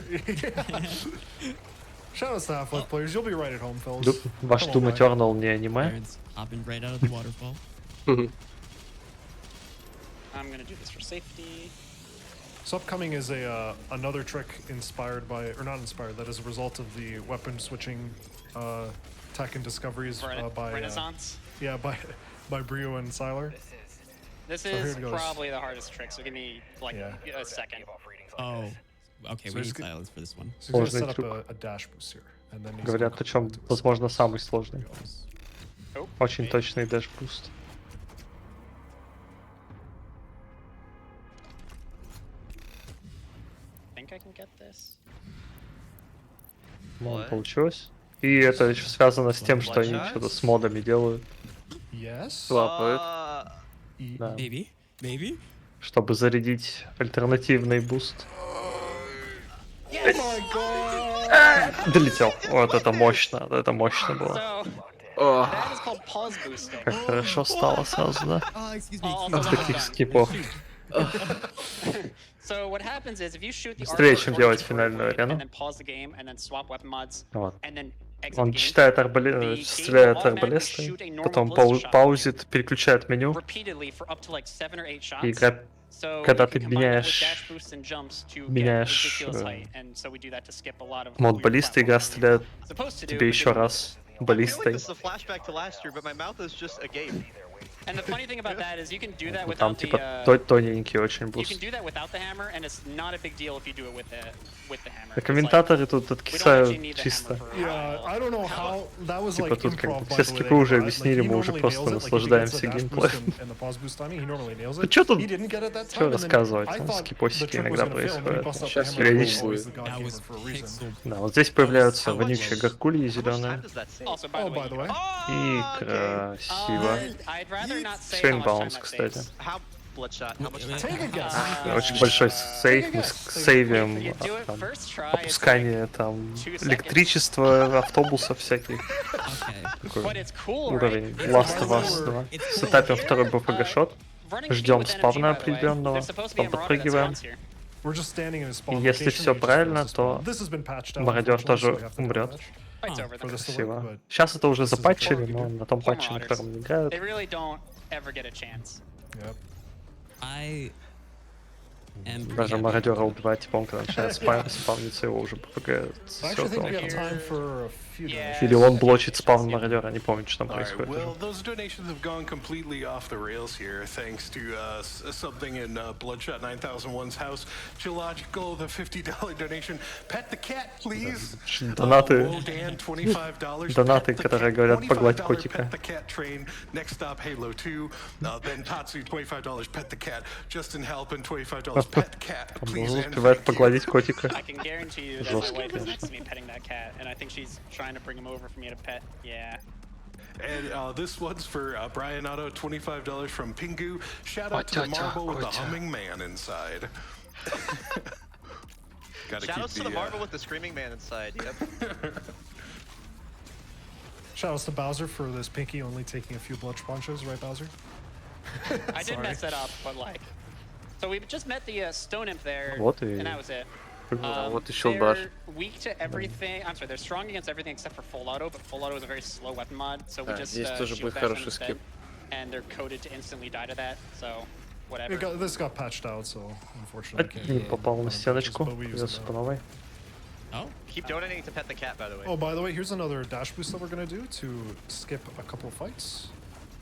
Shoutouts to Half-Life players, you'll be right at home, fellas. Ваш Come on, Doom man. Eternal не аниме? Parents hopping right out of the waterfall. I'm gonna do this for safety. So upcoming is a another trick inspired by, or not inspired, that is a result of the weapon switching tech and discoveries by Renaissance. yeah by Brio and Siler. This here is it goes. probably the hardest trick, so give me like Yeah. a second. Oh, okay. So We it's need good. silence for this one. So he's gonna Сложный set up трюк. a dash boost here, and then he's Говорят, gonna причем, come into возможно, самый сложный. Oh, Очень wait. точный дэш-буст. I think I can get this. Ну, получилось. И это еще связано с тем, что они Bloodshot? что-то с модами делают, Yes. Лапают. E- да, Maybe. Maybe. чтобы зарядить альтернативный буст. Долетел. Вот это мощно было. So О, that is called pause boosting. Как хорошо стало сразу, да? Oh, excuse me. Also От well таких done. скипов. So what happens is if you shoot the Быстрее, archer чем towards делать the финальную doorway, арену. and then pause the game, and then swap weapon mods, Вот. and then exit Он the game, читает the стреляет game will арбалестой, automatically shoot a normal потом BloodShot shot паузит, переключает меню, repeatedly for up to like 7 or 8 shots. и игра, So когда you ты can combine that with меняешь, dash boosts and jumps to get меняешь, ridiculous height, and so we do that to skip a lot of мод weird баллиста, игра platforming стреляет supposed to do, тебе but еще didn't. раз I feel like баллистой. this is a flashback to last year, but my mouth is just agape. And the funny thing about that is you can do that Там without the типа тоненький очень you can буст. do that without the hammer, and it's not a big deal if you do it with the hammer. А It's like, комментаторы тут we don't откисают actually need the hammer чисто. for a Yeah, while. I don't know how that was Типа like тут как improv. бы By все the way, скипы they уже got. Like, объяснили, he мы уже normally просто nails it, like, if he gets наслаждаемся the dash геймплеем. boost and the pause boost timing, he normally nails Ну it. чё тут, He didn't get it that чё time, and then рассказывать, I ну, thought скипосики the trick was иногда gonna fail, and then he происходят. busts out the Сейчас hammer, периодически. always the That godhammer was for a reason. pixel. Да, вот здесь появляются How much- вонючие горгульи How much time зеленые. does that save? Also, Oh, by the way, И okay. красиво. I'd rather not say Все how much time инбаунс, that кстати. saves. How Bloodshot? How much time? Take a guess. Очень большой сейв, мы сейвим You do it там, first try, it's like, опускание там 2 seconds. электричества, автобусов всяких. Okay. Такой but it's cool, уровень. right? Last of Us 2. Сетапим второй БФГ-шот. Running Ждем speed with спавна energy, by the way. определенного, There's supposed to be потом a marauder that подпрыгиваем. spawns here. We're just standing in a spawn И если location, все and he just правильно, fails to spawn. то This has been patched out, мародер unfortunately, so тоже we have to умрет. patch Fight's over for then. this to work, Красиво. but Сейчас это уже this is запатчили, far но good. на том Poor патче, на modders. котором не играют. They really don't ever get a chance. Yep. I am pretty Даже happy. мародера убивать, типа он когда начинает спавниться, его уже ППГ I actually think we have сёт. time for a few Yeah. donations. Или он блочит спавн мародера, не помню, что там All right, происходит. well, those donations have gone completely off the rails here, thanks to something in BloodShot9001's house. Geological, the $50 donation. Pet the cat, please. Донаты, Wodan, $25. Донаты, Pet the которые cat, говорят, «Погладь $25 котика». Pet the cat train. Next stop, Halo 2. Then Tatsu, $25. Pet the cat. Justin Halpin, $25. Pet the cat, Он please. And успевает thank you. погладить котика. I can guarantee you that Жестко, my wife is конечно. next to me petting that cat, and I think she's trying to bring him over for me to pet. Yeah. And this one's for Brian Otto, $25 from Pingu. Shout out to the marble with the humming man inside. Gotta keep Shoutouts to the marble with the screaming man inside. Yep. Shoutouts to Bowser for this pinky only taking a few blood sponges, right, Bowser? I did mess that up, but like. So we just met the stone imp there, Вот и- and that was it. вот и шилдбаш. They're weak to everything. I'm sorry, they're strong against everything except for full auto, but full auto is a very slow weapon mod, so we Да, just здесь тоже shield будет bash them хороший instead, скип. and they're coded to instantly die to that. So whatever. This got patched out, so unfortunately. Не попал на стеночку. Придется по новой. Oh, Keep donating to pet the cat, by the way. Oh, by the way, here's another dash boost that we're gonna do to skip a couple of fights.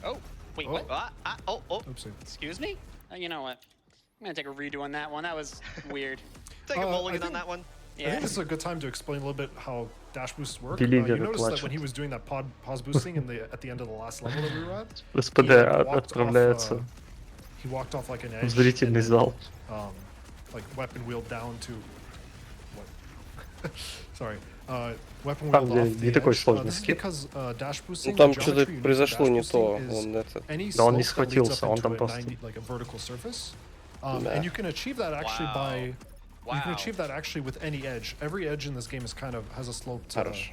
Oh, wait, Oh. what? Oh. Oopsie. Excuse me? You know what? I'm gonna take a redo on that one. That was weird. Take a I mulligan on think- that one. I Yeah. think this is a good time to explain a little bit how dash boosts work. Believe You it or noticed that not. when he was doing that pause boosting at the end of the last level that we were at, СПД отправляется he walked off like an в edge. зрительный and then, зал. like weapon wheel down to what? Sorry. Weapon Там, wheel где off не the такой edge. сложный This is скip. because dash boosting. Ну там the что-то geometry used произошло for не dash то. boosting is Он это... any Да он не slope that leads схватился, up он into там a просто... 90, like a vertical surface. Да. And you can achieve that actually Wow. by. You can Wow. achieve that actually with any edge. Every edge in this game is kind of has a slope to, Хорош.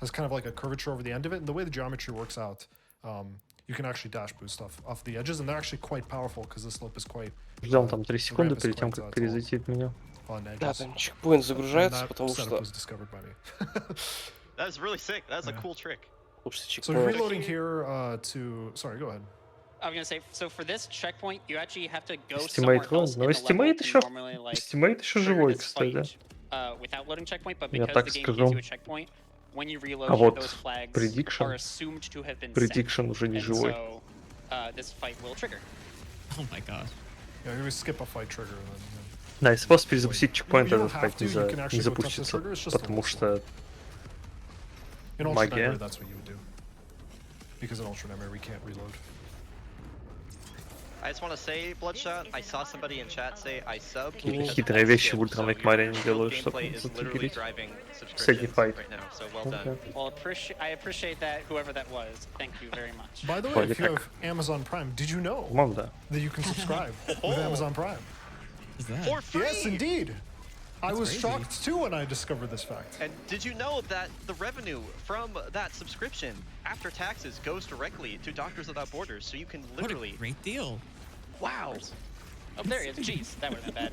has kind of like a curvature over the end of it. And the way the geometry works out, you can actually dash boost off the edges, and they're actually quite powerful because the slope is quite Ждем там 3 секунды ramp is перед тем, quite, как перезайти в меню. on Да, edges. там чекпоинт And загружается, that потому setup что... was discovered by me. That's really sick. That's a Yeah. cool trick. Слушайте, So чекпоинт... reloading here to. Sorry, go ahead. I was gonna say, so for this checkpoint, you actually have to go Estimate somewhere else in ну, the level Estimate to еще... normally like Estimate еще trigger живой, this кстати. fight without loading checkpoint, but Я because так the game скажу. gives you a checkpoint, when you reload, А вот those flags prediction. are assumed to have been Prediction уже не set. живой. And so, this fight will trigger. oh my gosh. Yeah, we skip a fight trigger and then. Да, если просто перезапустить чекпоинт, You don't этот have файт to, you can не actually go touch the запустится. trigger, it's just a Потому little что... In Ultra Магия. Nightmare, that's what you would do. Because in Ultra Nightmare, we can't reload. I just want to say, Bloodshot, I saw somebody in chat say I sub. Хитрые вещи в Ultra Nightmare не делают, чтобы Gameplay is literally затриггерить. driving Последний subscriptions файт. right now, so well done. Well, I appreciate that, whoever that was. Thank you very much. By the way, Вроде if you как. have Amazon Prime, did you know По-моему, да. that you can subscribe with Amazon Prime? What's that? For free! Yes, indeed. I was crazy. shocked too when I discovered this fact. And did you know that the revenue from that subscription after taxes goes directly to Doctors Without Borders, so you can What a literally... great deal. Wow! Oh, there he is. Jeez, that would have been bad.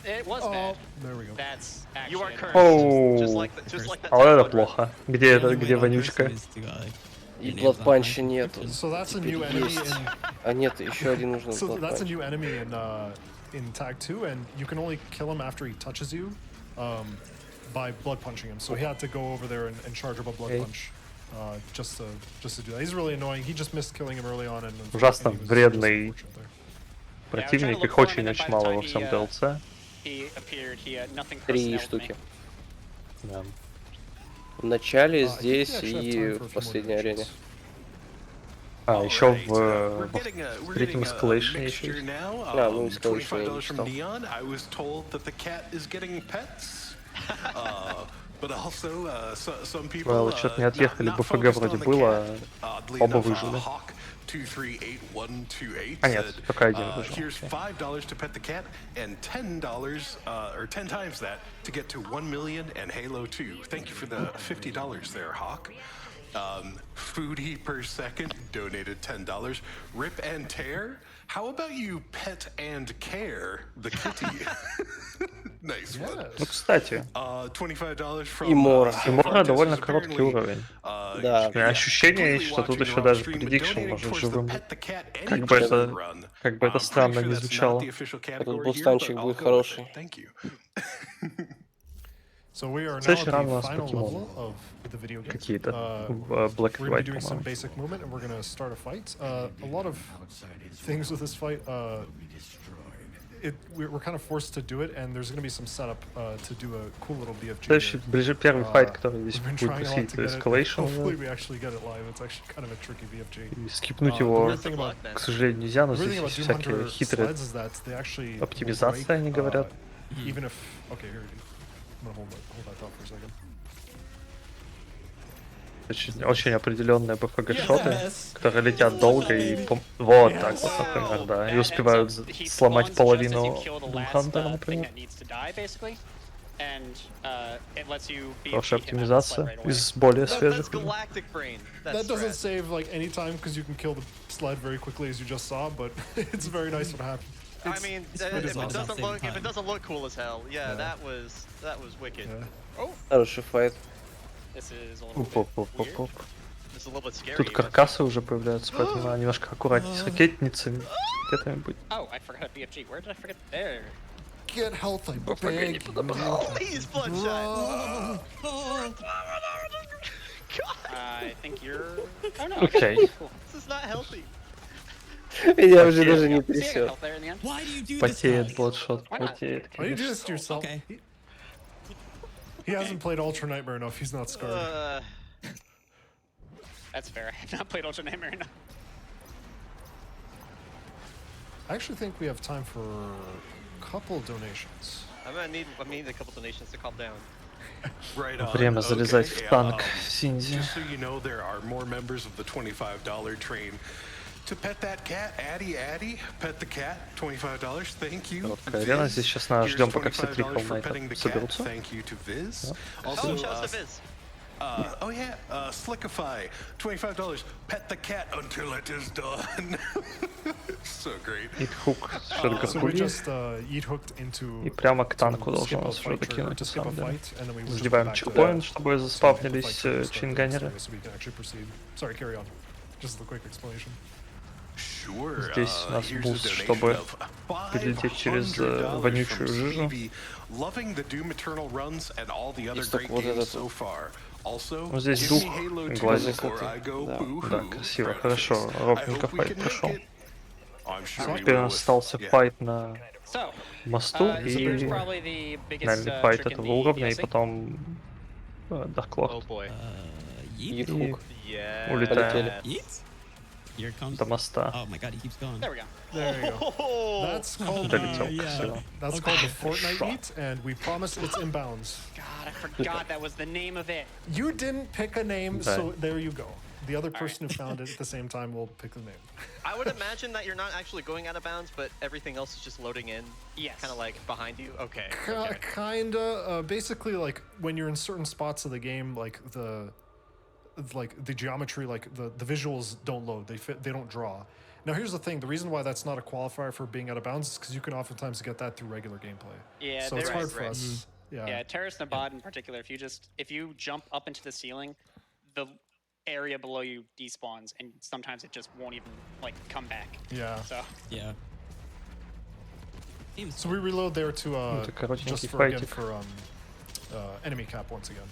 It was Oh, bad. there we go. That's actually You are annoying. cursed. Оу. Just like that А вот это Teflon rep. плохо. Где это, The only где way to curse вонючка? it is to, И in Amazon Бладпанча Prime нету. subscription. So that's a Теперь new enemy есть. in. А нет, еще один нужен So that's a Бладпанч. new enemy in Tag 2, and you can only kill him after he touches you, by blood punching him. So he had to go over there and charge up a blood Okay. punch, just to do that. He's really annoying. He just missed killing him early on, and Ужасно and he was вредный just unfortunate there. противник, look их for him, очень and then очень by the мало time во he, всем DLC. He appeared, he had nothing 3 personnel with me. штуки. Да. В начале, I think we здесь actually have и time for a в few more последней арене. donations. А, еще Alright, в we're getting третьем a эскалейшне mixture еще есть. now. Да, ну, Escalation я $25 не from читал. Neon. I was told that the cat is getting pets. But also, some people Well, что-то не отъехали, not БФГ focused вроде on the было, cat. Oddly оба enough, выжили. Hawk238128 А нет, said, только один выжил. here's $5 to pet the cat and $10 or 10 times that to get to 1 million and Halo 2. Thank you for the $50 there, Hawk. Foodie per second donated $10. Rip and tear. How about you pet and care the kitty? Nice one. Ну, кстати, $25 from Имора. Имора довольно короткий уровень. Да. Ощущение, что тут еще даже prediction может живым быть. Как бы это странно не звучало. Этот бустанчик будет хороший. So we are now Следующий at раунд у the нас final покемон. level of the video game. Какие-то Black We're and gonna be White, doing some по-моему. basic movement, and we're gonna start a fight. A lot of things with this fight. We're kind of forced to do it, and there's gonna be some setup to do a cool little BFG. Следующий, ближе первый файт, который здесь We've been будет trying a lot происходить, to get it. Escalation. Hopefully, we actually get it live. It's actually kind of a tricky BFG. И скипнуть The его, weird thing about к сожалению, нельзя, но the weird здесь thing about есть Doom всякие Hunter хитрые sleds is that they actually will оптимизации, break, они говорят. even if okay, here. I'm gonna hold that thought for a second. Очень определенные БФГ-шоты, которые летят долго и вот так вот, например, да, и успевают сломать половину Хантера, например. Хорошая оптимизация из более свежих. That doesn't save like any time because you can kill the sled very quickly as you just saw, but it's very nice what happened. I mean, if it doesn't look cool as hell, yeah, that was wicked. Yeah. Хороший файт. This is a little bit Оп-оп-оп-оп-оп. weird. It's a little bit scary. Тут каркасы уже появляются, поэтому надо немножко аккуратнее с ракетницами. приоритетами быть. Oh, I forgot BFG. Where did I forget? There. Get healthy, big. Please, Bloodshot. I think you're. Oh no. Okay. Cool. This is not healthy. Меня уже даже See, не I got трясет. health there in the end. Why do you do this? Потеет guys? Bloodshot, Why not? потеет, Why do you do конечно. this to yourself? Okay. He hasn't played Ultra Nightmare enough. He's not scarred. That's fair. I have not played Ultra Nightmare enough. I actually think we have time for a couple donations. I'm gonna need a couple donations to calm down. Right on. Время залезать в Okay, танк Синди. Just so you know, there are more members of the $25 train. To pet that cat, Addy, pet the cat, $25. Thank you. Короткая арена. Здесь сейчас нас ждем, пока все три $25 Hell for petting Knight the cat. соберутся. Thank you to Viz. Oh, Also, shout out to Viz. oh yeah, Slickify, $25. Pet the cat until it is done. So great. Eat Hook, So we Шергафули. just eat hooked into. И прямо к танку to должен skip a нас уже fight trigger, докинуть, to на skip a самом деле. fight, and then we move Задеваем back to чекпоинт, чтобы so заспавнились hit the fight trigger started чингайнеры. so we can actually proceed. Sorry, carry on. Just a quick explanation. Sure. Здесь у нас Here's a буст, donation чтобы of перелететь через $500 вонючую from жижу. Stevie. Loving the Doom Eternal runs and all the other Есть great только вот games этот so far. Also, Ну, здесь give дух, me Halo 2 глазик before I этот, go да. boo-hoo. Да, красиво, Proud хорошо. of this. I Ровненько hope we файт can пошел. make it. I'm sure we Теперь у will нас with- остался yeah. файт на So, мосту here's и probably the biggest финальный файт trick in этого the уровня, и DSA. потом Oh Дарклорд. boy. Yeet. Eat Hook. Yeah. Улетаем Yeet. Here comes. до моста. Oh my god, he keeps going. There we go. There you go. Oh, That's called Долетел, yeah. красиво. that's called the Fortnite eat, and we promise it's inbounds. God, I forgot that was the name of it. You didn't pick a name, Okay. so there you go. The other person who found it at the same time will pick the name. I would imagine that you're not actually going out of bounds, but everything else is just loading in. Yes. Kind of like behind you. Okay. okay. Kinda. Basically, like when you're in certain spots of the game, like the geometry, like the visuals don't load. They don't draw. Now here's the thing: the reason why that's not a qualifier for being out of bounds is because you can oftentimes get that through regular gameplay. Yeah, So it's there hard is, for right. us. Yeah. Yeah, Terrace Nabad in particular, if you jump up into the ceiling, the area below you despawns, and sometimes it just won't even like come back. Yeah. So Yeah. Seems So we reload there to Это коротенький just for again файтик. for enemy cap once again.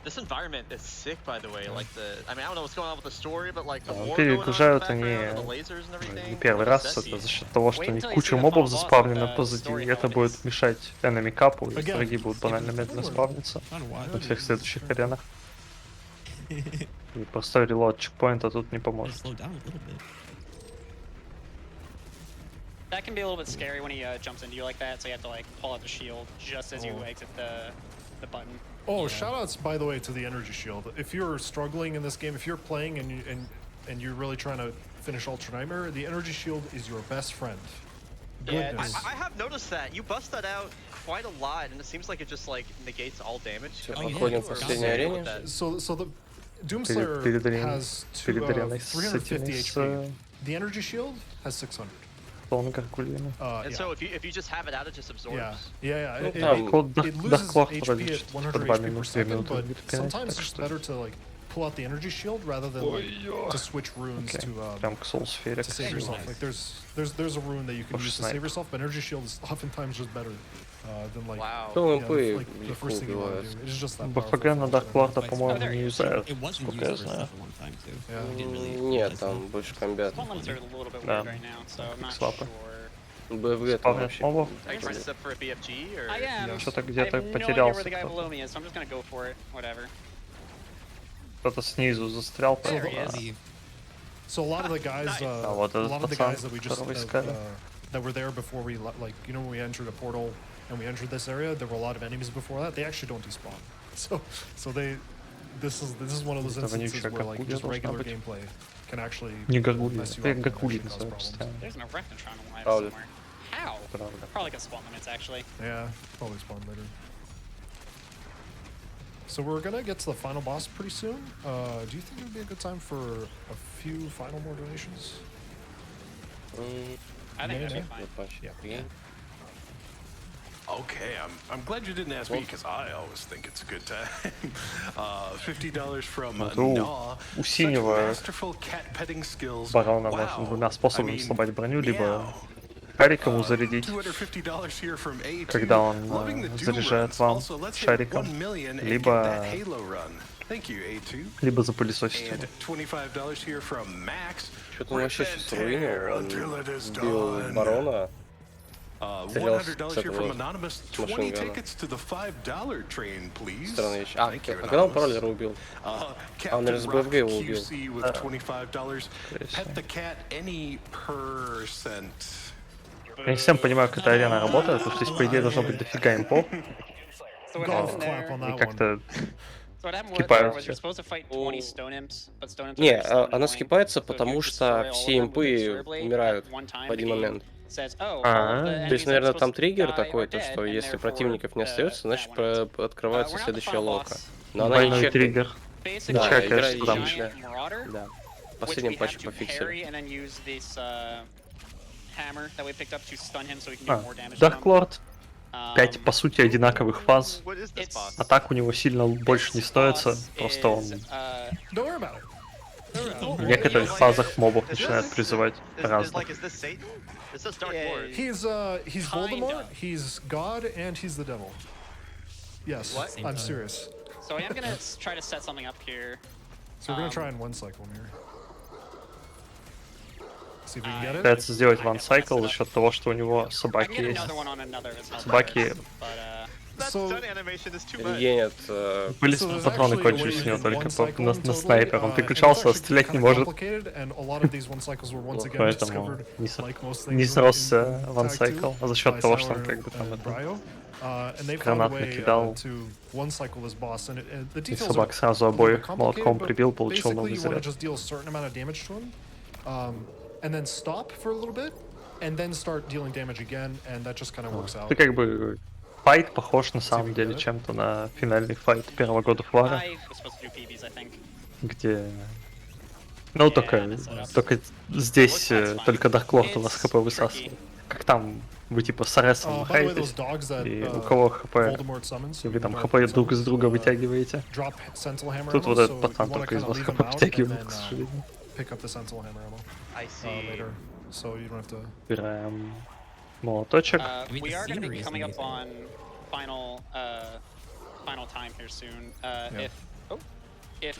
This environment is sick, by the way. Like I mean, I don't know what's going on with the story, but like the war going on in the Перегружают background, они and the lasers and everything. не первый the раз, set это piece. за счет того, что у Wait них until you куча see the мобов final boss заспавнена with the позади, story и это how it будет is. мешать enemy капу, и Again, враги будут банально медленно спавниться trying to watch. во всех следующих аренах. И простой релод чекпоинта тут не Just поможет. slow down a little bit. that can be a little bit scary when he jumps into you like that. So you have to like pull out the shield just as you exit the button. Oh, shoutouts by the way to the energy shield. If you're struggling in this game, if you're playing and you're really trying to finish Ultra Nightmare, the energy shield is your best friend. Yeah, Goodness. I have noticed that you bust that out quite a lot, and it seems like it just like negates all damage. Oh, yeah. Подходим к Or последней something. арене. So the Doomslayer Перед ареной- has перед ареной с 350 этими, с HP. The energy shield has 600. Тон гаргулиями. And Yeah. so if you just have it out, it just absorbs. Yeah. It, там it loses Дарклорд HP вроде at что-то 100 по 2 HP per минуты, 2 second, минуты but будет пинать, sometimes так it's что better to like pull out the energy shield rather than like to switch runes окей, to прям к соул-сфере. to save yourself. Like there's a rune that you can Push use to snipe. save yourself, but energy shield is oftentimes just better than like Wow. Ну, yeah, МП like the легко first thing you want to убивают. do. It's just that БФГ powerful на for Дарклорда, Fights- по-моему, there не it is. юзают, It wasn't сколько used я for знаю. stuff a long time too. Yeah. We didn't really Нет, realize там that. больше комбат. Spawn limits are a little bit Да. weird right now, so I'm not Слабо. sure. БФГ там Спавнят вообще. мобов. Are you trying to step for a BFG or? I am. Что-то I have где-то no idea where потерялся the guy кто-то. below me is, so I'm just gonna go for it. Whatever. Кто-то снизу застрял, There he правда. is. So a lot of the guys, А вот a этот lot of the пацан, guys that we just которого искали. that were there before we like when we entered a portal and we entered this area, there were a lot of enemies before that. They actually don't despawn. So this is one of those Это instances вонючая where like гаргулья just должна regular быть. gameplay can actually Не гаргулья, mess you это up and гаргулья actually cause называют problems. постоянно. There's an Arachnotron alive Правда. somewhere. How? Правда. Probably got spawn limits actually. Yeah, probably spawn later. So we're gonna get to the final boss pretty soon. Do you think it would be a good time for a few final more donations? I think that'd be Yeah. fine. Yeah. Yeah. Okay, I'm glad you didn't ask me because I always think it's a good time. $50 from Gnaw. У синего Masterful cat petting skills. барона можно двумя способами сломать броню, либо шариком ему зарядить, $250 here from A2. когда он Loving the dual заряжает runs. вам Also, let's hit шариком, 1 million and либо get that Halo run. Thank you, A2. либо запылесосить его. And $25 here from Max. Что-то он вообще сейчас руинил, он Until it is убил done. барона. $100 here from Anonymous. 20 tickets to the $5 train, please. Странная вещь. Thank you, А когда он Anonymous. пароллера убил? Он Captain из БФГ его Rock убил. QC with $25. Pet the cat any %. Я не совсем понимаю, как эта арена работает, потому что здесь, по идее, должно быть дофига импов. So what Golf happened clap there? on И that one. как-то So what happened Скипают was все. you're supposed to fight 20 stone imps, but stone imps are Не, very slow and она annoying. скипается, So if потому you что destroy all все of them with импы Extra Blade умирают at one time, в один the game момент. says, oh, all of the То То есть, enemies наверное, that are там supposed to триггер die такой, are то что dead, and если therefore, противников не остается, значит that one ends. открывается We're not the следующая final лока. boss. Но она не двойной чекает. триггер. Basically, Да, чекаешь, игра куда единичная. giant marauder, Да. В which последнем we патче have to пофиксили. parry and then use this hammer that we picked up to stun him so we can do more damage to Dark him. Lord, 5 по сути одинаковых фаз. What is this boss? Атак у него сильно больше не стоится, просто он Don't worry about it. в некоторых фазах мобов начинает призывать разных. Is this Satan? It says Dark Yeah. Lord. He's Voldemort, Kinda. he's God, and he's the devil. Yes, What? I'm serious. So I am gonna try to set something up here. So we're gonna try in one cycle here. See if we can get it. Пытается сделать one cycle за счет того, что у него I can собаки get есть. another one on another as well. Собаки But That So- stun animation is too much. Регенят. были So there's патроны actually a way кончились to у него hit только one cycle на in total, снайпер. Он and it's переключался, а actually стрелять не kinda может. complicated, and a lot of these one cycles were once again Поэтому discovered, like most things не in сросся Tag one 2, cycle, а за счет by того, что он Sour как бы там and это Bryo. And they found a гранат way накидал. to one cycle this boss, and the И details собак are сразу a little bit обоих complicated, молотком but прибил, получил basically новый you want to заряд. just deal a certain amount of damage to him, and then stop for a little bit, and then start dealing damage again, and that just kind of works out. Ты как бы файт похож на самом деле чем-то на финальный файт первого года Флара, I was supposed to do PBs, I think. где... Ну, только здесь только Dark Lord у вас хп высасывает. Как там, вы типа с Аресом By the way, those махаетесь, dogs that и у кого хп, Voldemort summons, и вы там Voldemort хп друг из summons, друга вытягиваете. drop Sentinel Hammer Тут ammo, вот so этот you пацан wanna только из kinda вас leave хп them out and вытягивает, then, к сожалению. pick up the Sentinel Hammer ammo I see. later, so you don't have to. Убираем молоточек. I mean, We the are going to scenery be is coming up amazing. on final time here soon. Yeah. If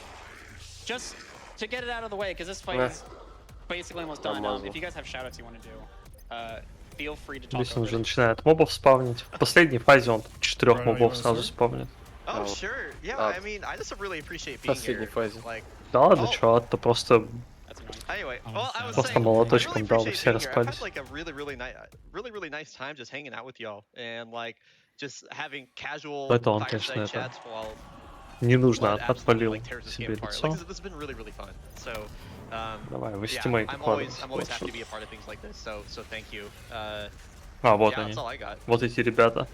just to get it out of the way, because this fight is basically almost done. If you guys have shoutouts you want to do, feel free to talk Здесь он over уже it. начинает мобов спавнить. В последней фазе он 4 Right, мобов you wanna сразу start? спавнит. Oh, Oh. sure. Yeah, Oh. I mean, I just really appreciate В being последней here. фазе. Like, Да ладно, Oh. чё, это просто That's annoying. anyway, Oh, well, I was Просто saying, I молоточком really дал, и appreciate все being here. I've had распались. like a really nice time just hanging out with y'all and like just having casual Это он, fireside конечно, это chats while не нужно, blood absolutely отпалил like tears this себе game apart. лицо. Like, this has been really fun. So, Давай, вы yeah, стимейт I'm always выкладывайте. happy to be a part of things like this. So thank you. А, вот Yeah, они. that's all I got. Вот эти ребята.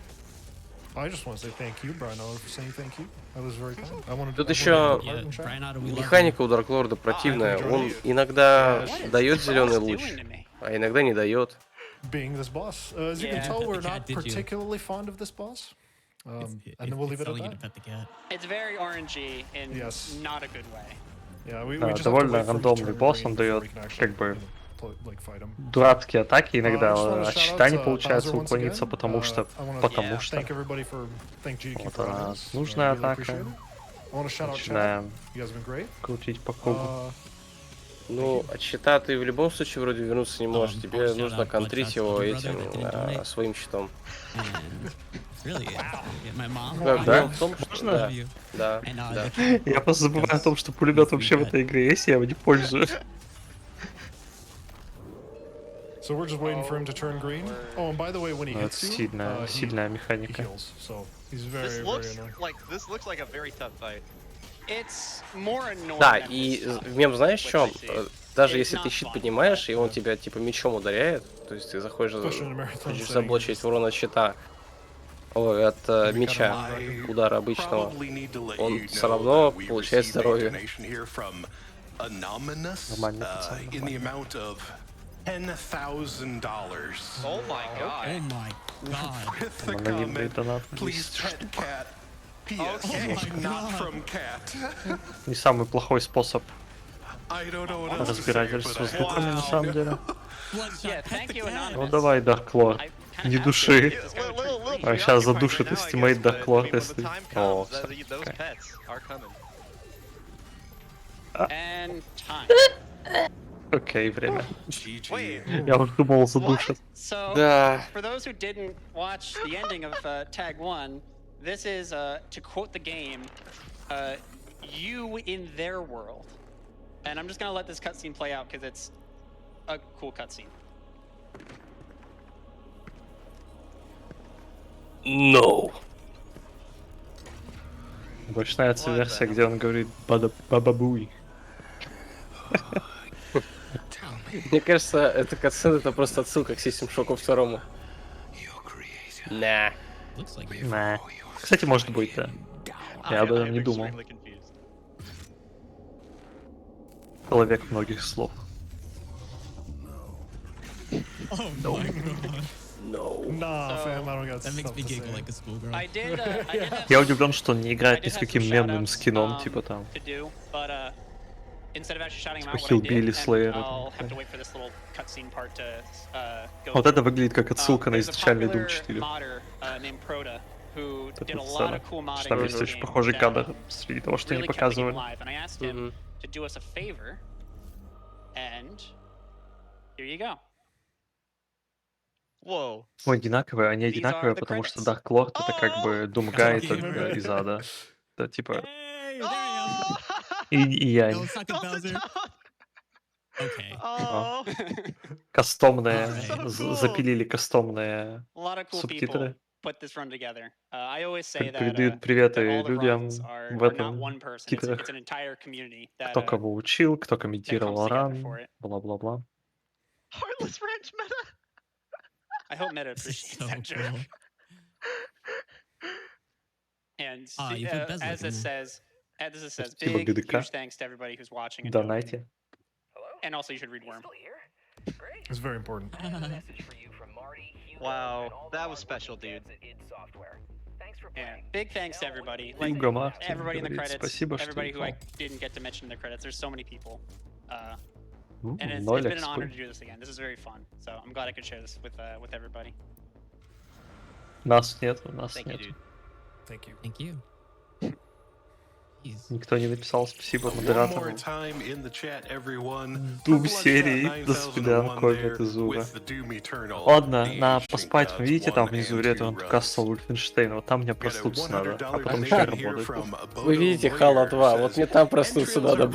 I just want to say thank you, Brian, for saying thank you. That was very kind. I wanted Тут I еще wanted to be Yeah, part in chat. Brian, how do we love you? Механика у Dark Lord противная. Он иногда дает зеленый луч, а иногда не дает. Being this boss. As you can Yeah. tell, Pet we're the cat, not did you? particularly fond of this boss. And then we'll leave it at telling you to that. pet the cat. It's very RNG in Yes. not a good way. Yeah, we Да, just have to довольно wait for him to рандомный turn босс, green он before дает we can actually, как бы you know, like fight him. дурацкие атаки, иногда I just wanna от shout щита out, не получается Bowser once уклониться, again. потому что... I wanna Потому что... thank everybody for thank GDQ Вот for она, having us. нужная Really атака. appreciate it. I want to shout out chat. Начинаем You guys have been great. крутить по кругу. Ну, от щита ты в любом случае вроде вернуться не можешь. Тебе shout нужно out контрить BloodShot9001 его that этим didn't donate. своим щитом. And it's really my mom. Да, I да, love в том, что both of да, you. да, And да. the Я просто забываю о том, что пулемет вообще в этой игре есть, я его не пользуюсь. So we're just waiting for him to turn green. Oh, and by the way, when he Ну, это hits you, сильная, сильная he механика. heals. So he's very, This very looks annoying. like a very tough fight. It's more annoying. Да, than и this. мем знаешь в чем? Даже It's если ты not щит fun. поднимаешь, и он тебя типа мечом ударяет, то есть ты заходишь, Especially in a marathon хочешь setting. заблочить урон от щита, ой, от меча, удара обычного, Probably need to let он you все know равно that we получает received a здоровье. donation here from Anonymous, Нормально, пацан, in the amount of $10,000. Oh my god. oh my God. With the Анонимный comment, донат. please pet cat. P.S. my Not God. from cat. Не самый плохой способ I don't know what else to say, разбирательства but с I буквами, на have самом to. деле. Bloodshot, Yeah, pet thank the you, cat. Anonymous. Ну давай, Dark Lord. I Не kinda have to. души. This guy would turn Little green. А сейчас preoccupied задушит right now, I эстимейт guess, Dark but, I Lord, mean, when если... the time О, comes, всё, those окей. pets are coming. And time. Окей, время. GG. Wait, Я уже думал, задушит. So, Да. for those who didn't watch the ending of Tag 1, this is, to quote the game, you in their world. And I'm just gonna let this cutscene play out because it's a cool cutscene. No. Начинается What версия, the где он говорит «бабабуй». Мне кажется, эта катсцена это просто отсылка к System Shock 2. На. Looks like Да. Кстати, может быть, да. Я об этом не думал. extremely confused. Человек многих слов. Oh my God. No. Nah, So, fam, I don't got That makes stuff me to giggle say. like a schoolgirl. I did have Я удивлен, что он не I играет ни did с have каким some мемным shoutouts, скином, типа там. to do, but instead of actually shouting them out, Типа what I did, Hillbilly and Slayer, I'll have да. to wait for this little cutscene part to go Вот through. это выглядит как отсылка на There's a изначальный Doom popular 4. modder named Proda who Вот did эта a lot сцена. of cool modding Там in есть this очень game похожий that кадр среди того, что они really kept the game показывали. alive. And I asked him to do us a favor, and here you go. Whoa. Ну, одинаковые, они These are одинаковые, the потому что credits. Dark Lord это как бы Doom Guy Fucking только right. из ада. Это типа Hey, there you и я. go. No, suck it, Don't Bowser. sit down. Okay. Oh, Кастомные, Alright. So cool. запилили кастомные A lot of cool people субтитры. put this run together. I always say that, Передают приветы that all the людям runs are в not этом one person. титрах. It's an entire community that, Кто кого учил, кто that comes комментировал together for ран, it. бла-бла-бла. Heartless Ranch meta. I hope Meta This is appreciates so that joke. cool. And You put Bez as like it him. says, Спасибо, big, BDK. huge thanks to everybody who's watching and donating. Донайте. And also, you should read Worm. It's very important. Wow, that was special, dude. Yeah, big thanks to everybody. Like Уга Мартин everybody in the говорит, credits, спасибо, что everybody who I играл. didn't get to mention in the credits. There's so many people. And it's Ноль been an honor экспы. to do this again. This is very fun. So I'm glad I could share this with everybody. Нас нет, нас Thank you, нет. dude. Thank you. Thank you. Jeez. Никто не написал спасибо One more модератору. time in the chat, everyone. Doom For серии, BloodShot9001 до свидания, Ковид there и Зура. with the Doom Eternal. Ладно, The на Ancient поспать вы Gods видите там 1 внизу and Return 2 to runs. Castle Wolfenstein, вот там мне Got a проснуться надо, а $100 потом еще donation here работать. from Вы Bodo видите Lawyer Halo 2, вот says, мне там проснуться "Entrails надо are будет.